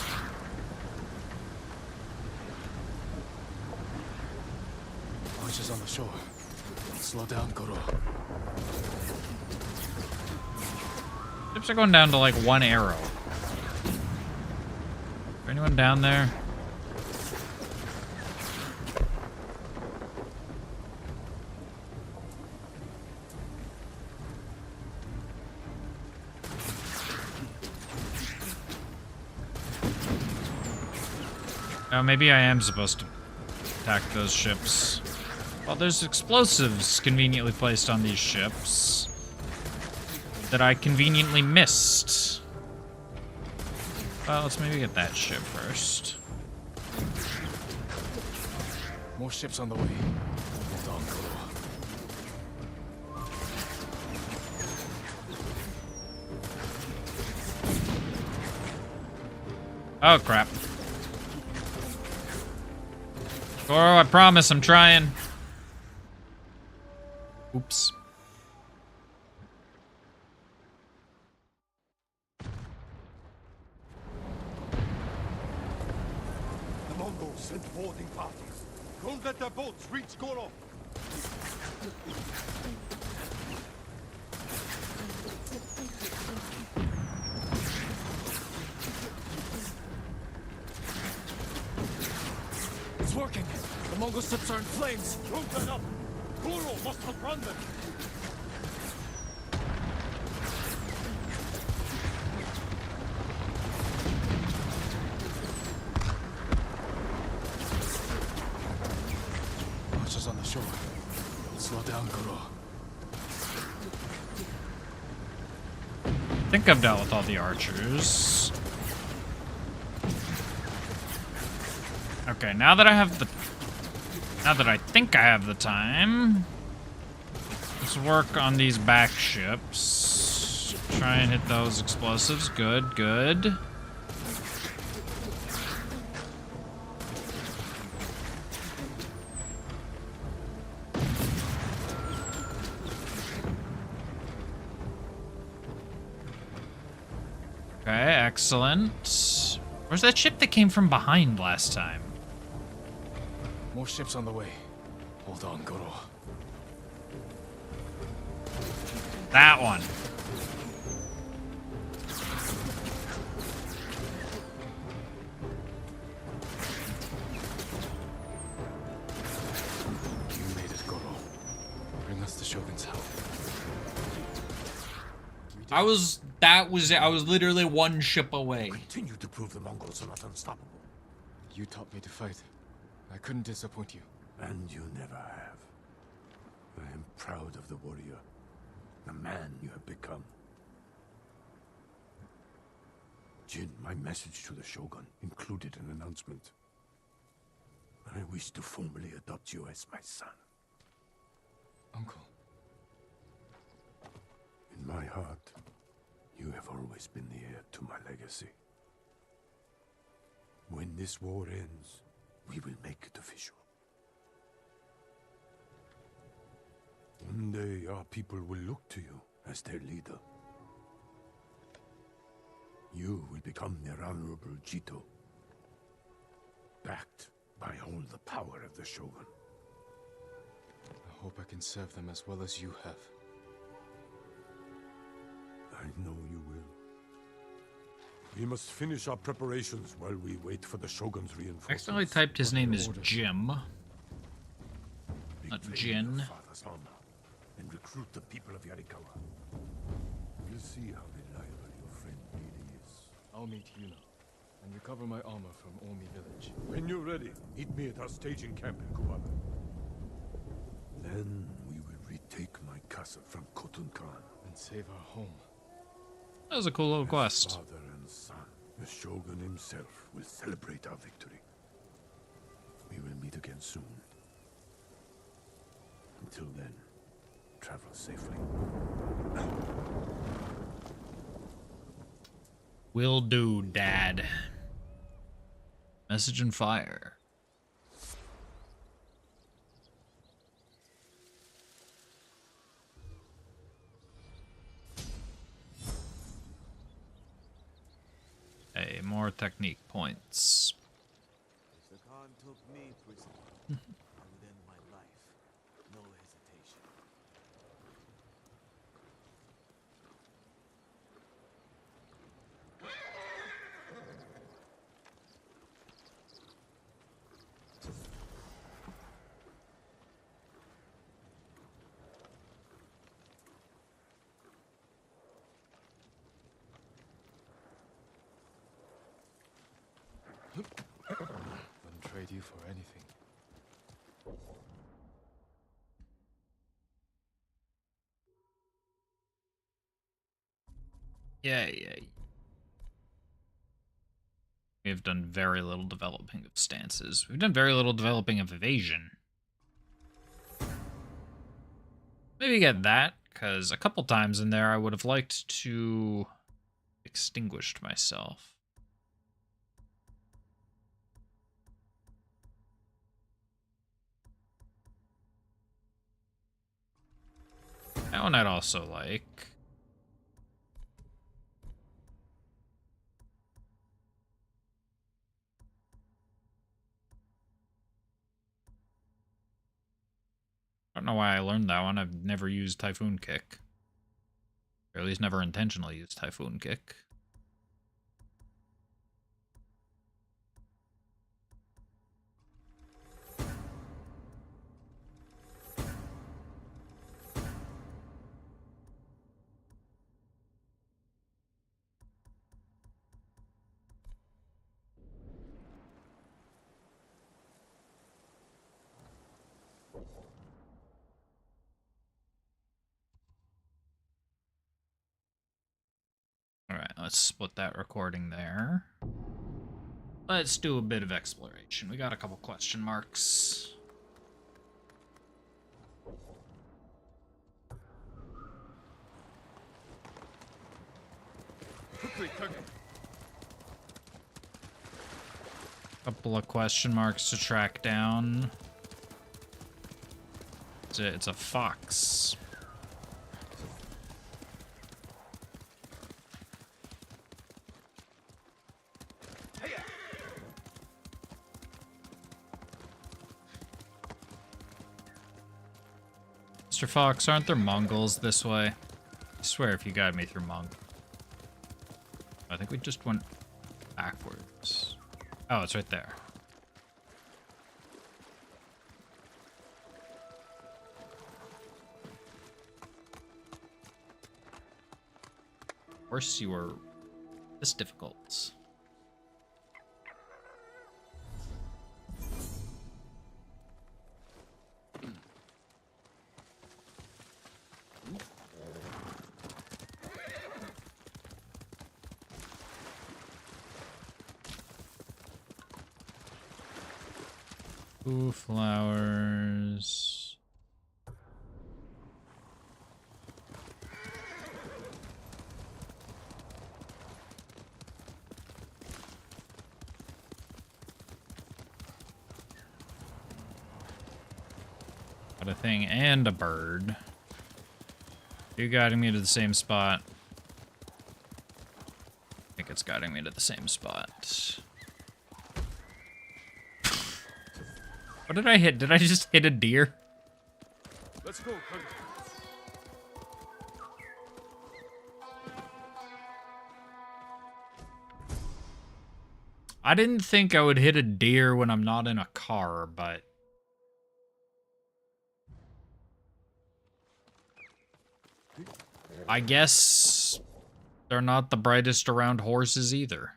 [SPEAKER 2] Archers on the shore. Slow down, Goro.
[SPEAKER 1] Ships are going down to like one arrow. Is there anyone down there? Oh, maybe I am supposed to attack those ships. Well, there's explosives conveniently placed on these ships that I conveniently missed. Well, let's maybe get that ship first.
[SPEAKER 2] More ships on the way. Hold on, Goro.
[SPEAKER 1] Oh, crap. Goro, I promise I'm trying. Oops.
[SPEAKER 6] The Mongols sent boarding parties. Don't let their boats reach Goro.
[SPEAKER 2] It's working. The Mongol ships are in flames.
[SPEAKER 6] Don't let up. Goro must outrun them.
[SPEAKER 2] Archers on the shore. Slow down, Goro.
[SPEAKER 1] I think I've dealt with all the archers. Okay, now that I think I have the time, let's work on these back ships. Try and hit those explosives. Good, good. Okay, excellent. Where's that ship that came from behind last time?
[SPEAKER 2] More ships on the way. Hold on, Goro.
[SPEAKER 1] That one.
[SPEAKER 2] You made it, Goro. Bring us the Shogun's help.
[SPEAKER 1] I was literally one ship away.
[SPEAKER 6] Continue to prove the Mongols are not unstoppable.
[SPEAKER 2] You taught me to fight. I couldn't disappoint you.
[SPEAKER 6] And you never have. I am proud of the warrior, the man you have become. Jin, my message to the Shogun included an announcement. I wish to formally adopt you as my son.
[SPEAKER 2] Uncle.
[SPEAKER 6] In my heart, you have always been the heir to my legacy. When this war ends, we will make it official. One day, our people will look to you as their leader. You will become their honorable Jito, backed by all the power of the Shogun.
[SPEAKER 2] I hope I can serve them as well as you have.
[SPEAKER 6] I know you will. We must finish our preparations while we wait for the Shogun's
[SPEAKER 1] I
[SPEAKER 6] reinforcements.
[SPEAKER 1] accidentally typed his name as Jim, not
[SPEAKER 6] Big
[SPEAKER 1] Jin.
[SPEAKER 6] Father. us on and recruit the people of Yarikawa. We'll see how reliable your friend really is.
[SPEAKER 2] I'll meet Yuna and recover my armor from Omi village.
[SPEAKER 6] When you're ready, meet me at our staging camp in Kuwaba. Then we will retake my castle from Khotun Khan.
[SPEAKER 2] And save our home.
[SPEAKER 1] That was a cool little quest.
[SPEAKER 6] Father and son, the Shogun himself will celebrate our victory. We will meet again soon. Until then, travel safely.
[SPEAKER 1] Will do, Dad. Message and fire. Hey, more technique points.
[SPEAKER 9] If the Khan took me prisoner, I would end my life. No hesitation.
[SPEAKER 2] Wouldn't trade you for anything.
[SPEAKER 1] Yay. We've done very little developing of stances. We've done very little developing of evasion. Maybe get that, because a couple times in there I would have liked to extinguished myself. That one I'd also like. I don't know why I learned that one. I've never used Typhoon Kick. Or at least never intentionally used Typhoon Kick. Alright, let's split that recording there. Let's do a bit of exploration. We got a couple question marks.
[SPEAKER 2] Quickly, Kage.
[SPEAKER 1] Couple of question marks to track down. It's a fox. Mr. Fox, aren't there Mongols this way? I swear if you guide me through Mongol. I think we just went backwards. Oh, it's right there. Of course you were this difficult. Ooh, flowers. Got a thing and a bird. You guiding me to the same spot? I think it's guiding me to the same spot. What did I hit? Did I just hit a deer?
[SPEAKER 2] Let's go, Kage.
[SPEAKER 1] I didn't think I would hit a deer when I'm not in a car, but I guess they're not the brightest around horses either.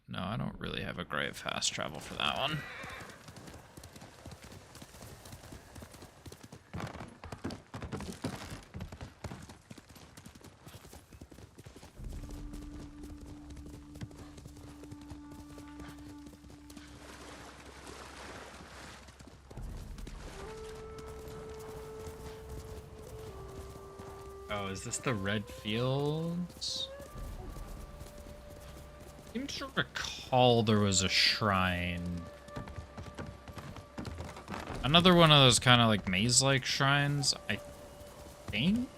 [SPEAKER 1] No, I don't really have a great fast travel for that one. Oh, is this the red fields? I seem to recall there was a shrine. Another one of those kind of like maze-like shrines, I think?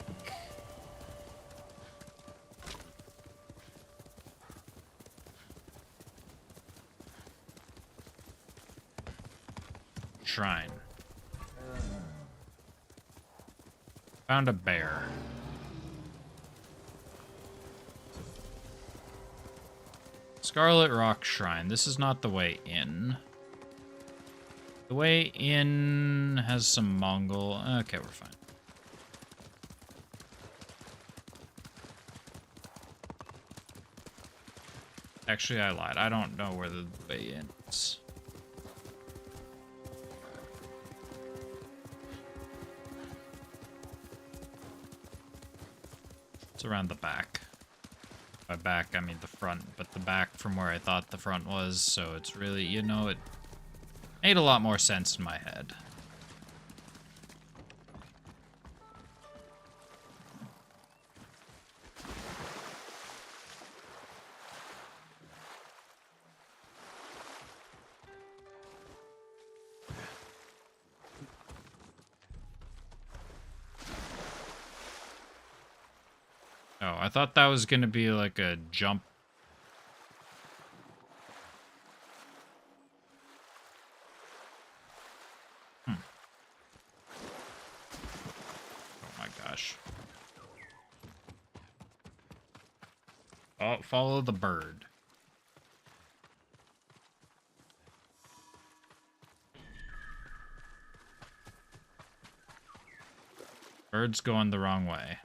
[SPEAKER 1] Shrine. Found a bear. Scarlet Rock Shrine. This is not the way in. The way in has some Mongol. Okay, we're fine. Actually, I lied. I don't know where the way in is. It's around the back. By back, I mean the front, but the back from where I thought the front was, so it's really, you know, it made a lot more sense in my head. Oh, I thought that was gonna be like a jump. Oh my gosh. Oh, follow the bird. Bird's going the wrong way.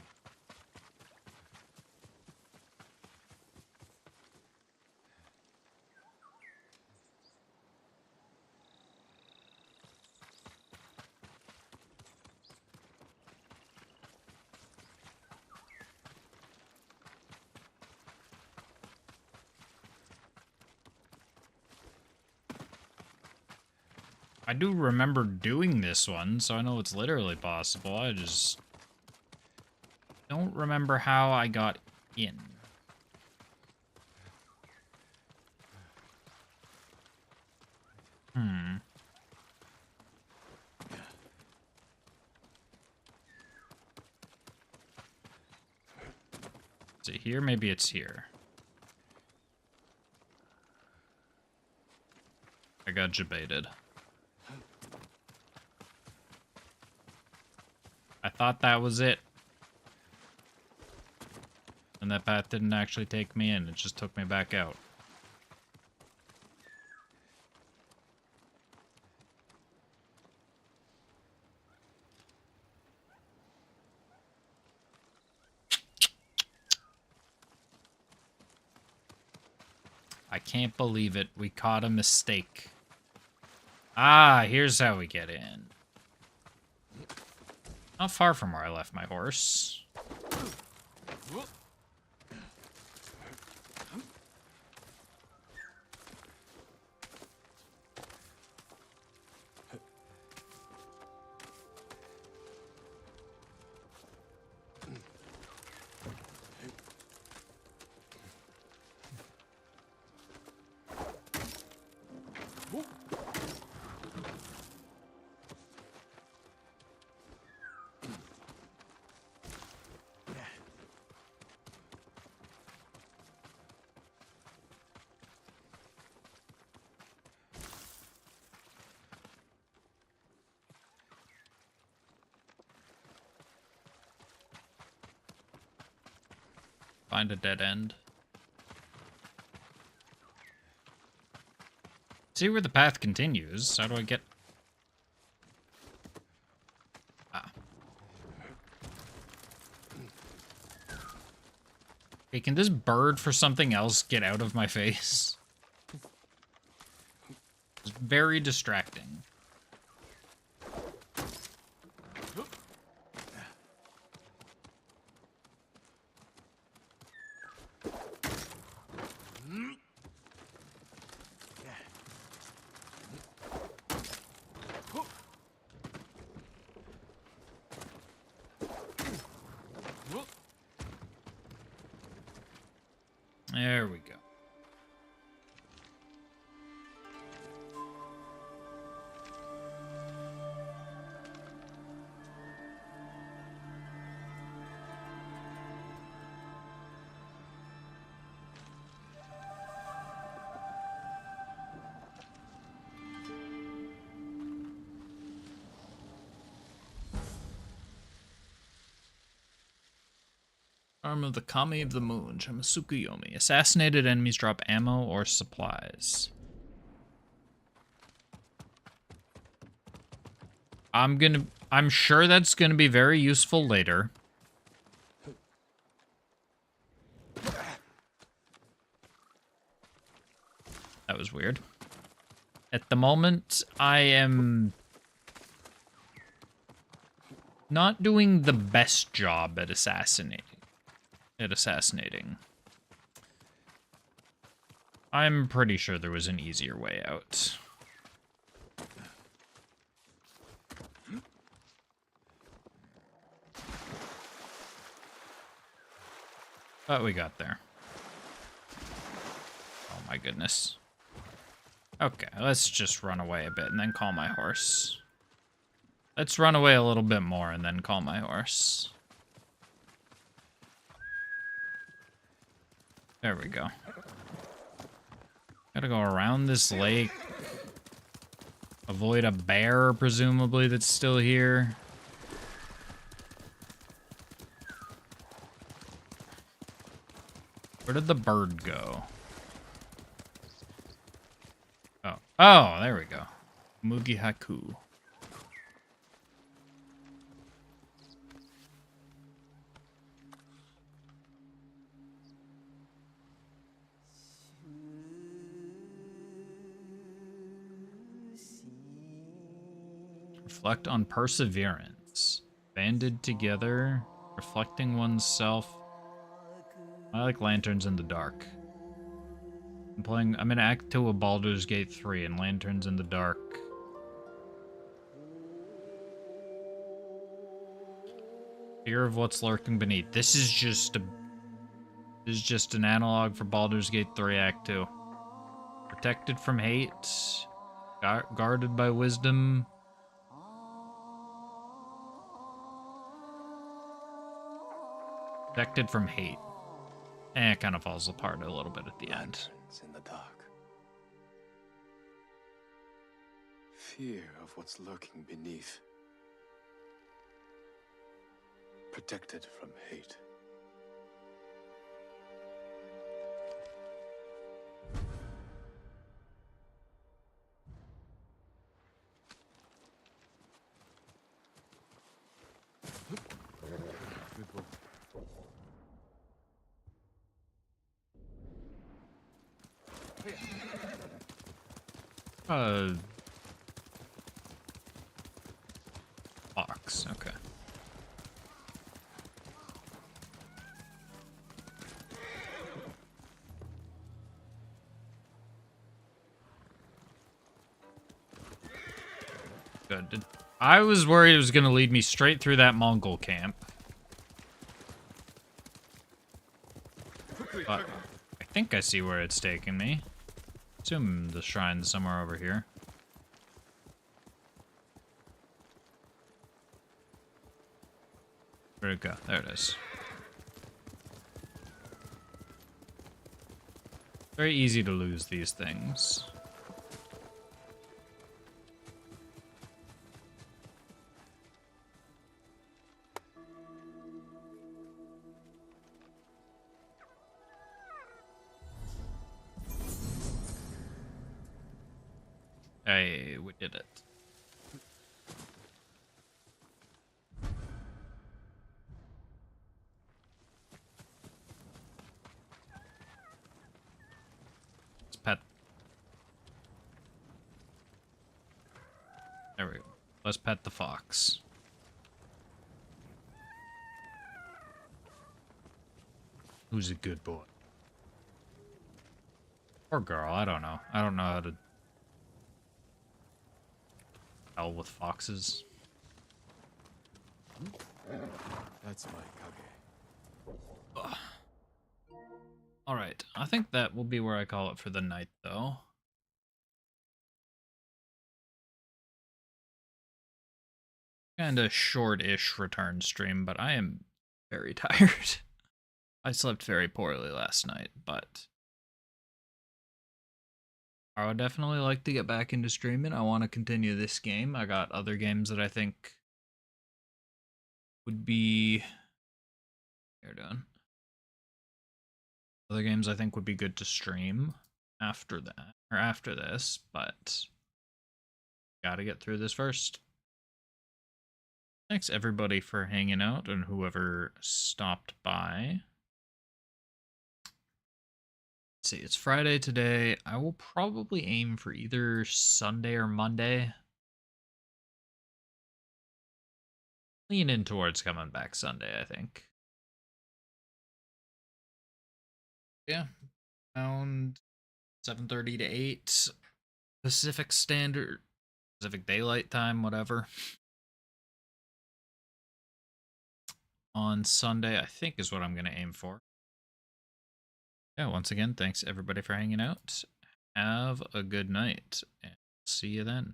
[SPEAKER 1] I do remember doing this one, so I know it's literally possible. I just don't remember how I got in. Is it here? Maybe it's here. I got jebaited. I thought that was it. And that path didn't actually take me in, it just took me back out. I can't believe it. We caught a mistake. Ah, here's how we get in. Not far from where I left my horse. Find a dead end. See where the path continues. How do I get... Ah. Okay, can this bird for something else get out of my face? It's very distracting. There we go. Arm of the Kami of the Moon, Shamasukuyomi. Assassinated enemies drop ammo or supplies. I'm sure that's gonna be very useful later. That was weird. At the moment, I am not doing the best job at assassinating. I'm pretty sure there was an easier way out. But we got there. Oh my goodness. Okay, let's just run away a bit and then call my horse. Let's run away a little bit more and then call my horse. There we go. Gotta go around this lake. Avoid a bear, presumably, that's still here. Where did the bird go? Oh. Oh, there we go. Mugi Haku. Reflect on perseverance. Banded together, reflecting oneself. I like lanterns in the dark. I'm in Act 2 of Baldur's Gate 3 and lanterns in the dark. Fear of what's lurking beneath. This is just an analog for Baldur's Gate 3 Act 2. Protected from hate, guarded by wisdom. Protected from hate. It kind of falls apart a little bit at the end.
[SPEAKER 2] Lanterns in the dark. Fear of what's lurking beneath. Protected from hate.
[SPEAKER 1] Box, okay. Good. I was worried it was going to lead me straight through that Mongol camp. But I think I see where it's taking me. Assume the shrine's somewhere over here. Where'd it go? There it is. Very easy to lose these things. Hey, we did it. Let's pet. There we go. Let's pet the fox. Who's a good boy? Or girl, I don't know. I don't know how to tell with foxes.
[SPEAKER 2] That's my Kage.
[SPEAKER 1] Alright, I think that will be where I call it for the night, though. Kinda short-ish return stream, but I am very tired. I slept very poorly last night, but I would definitely like to get back into streaming. I want to continue this game. I got other games that I think would be... They're done. Other games I think would be good to stream after that, or after this, but gotta get through this first. Thanks everybody for hanging out and whoever stopped by. Let's see, it's Friday today. I will probably aim for either Sunday or Monday. Lean in towards coming back Sunday, I think. Yeah, around 7:30 to 8 Pacific Standard, Pacific Daylight Time, whatever. On Sunday, I think is what I'm going to aim for. Yeah, once again, thanks everybody for hanging out. Have a good night, and see you then.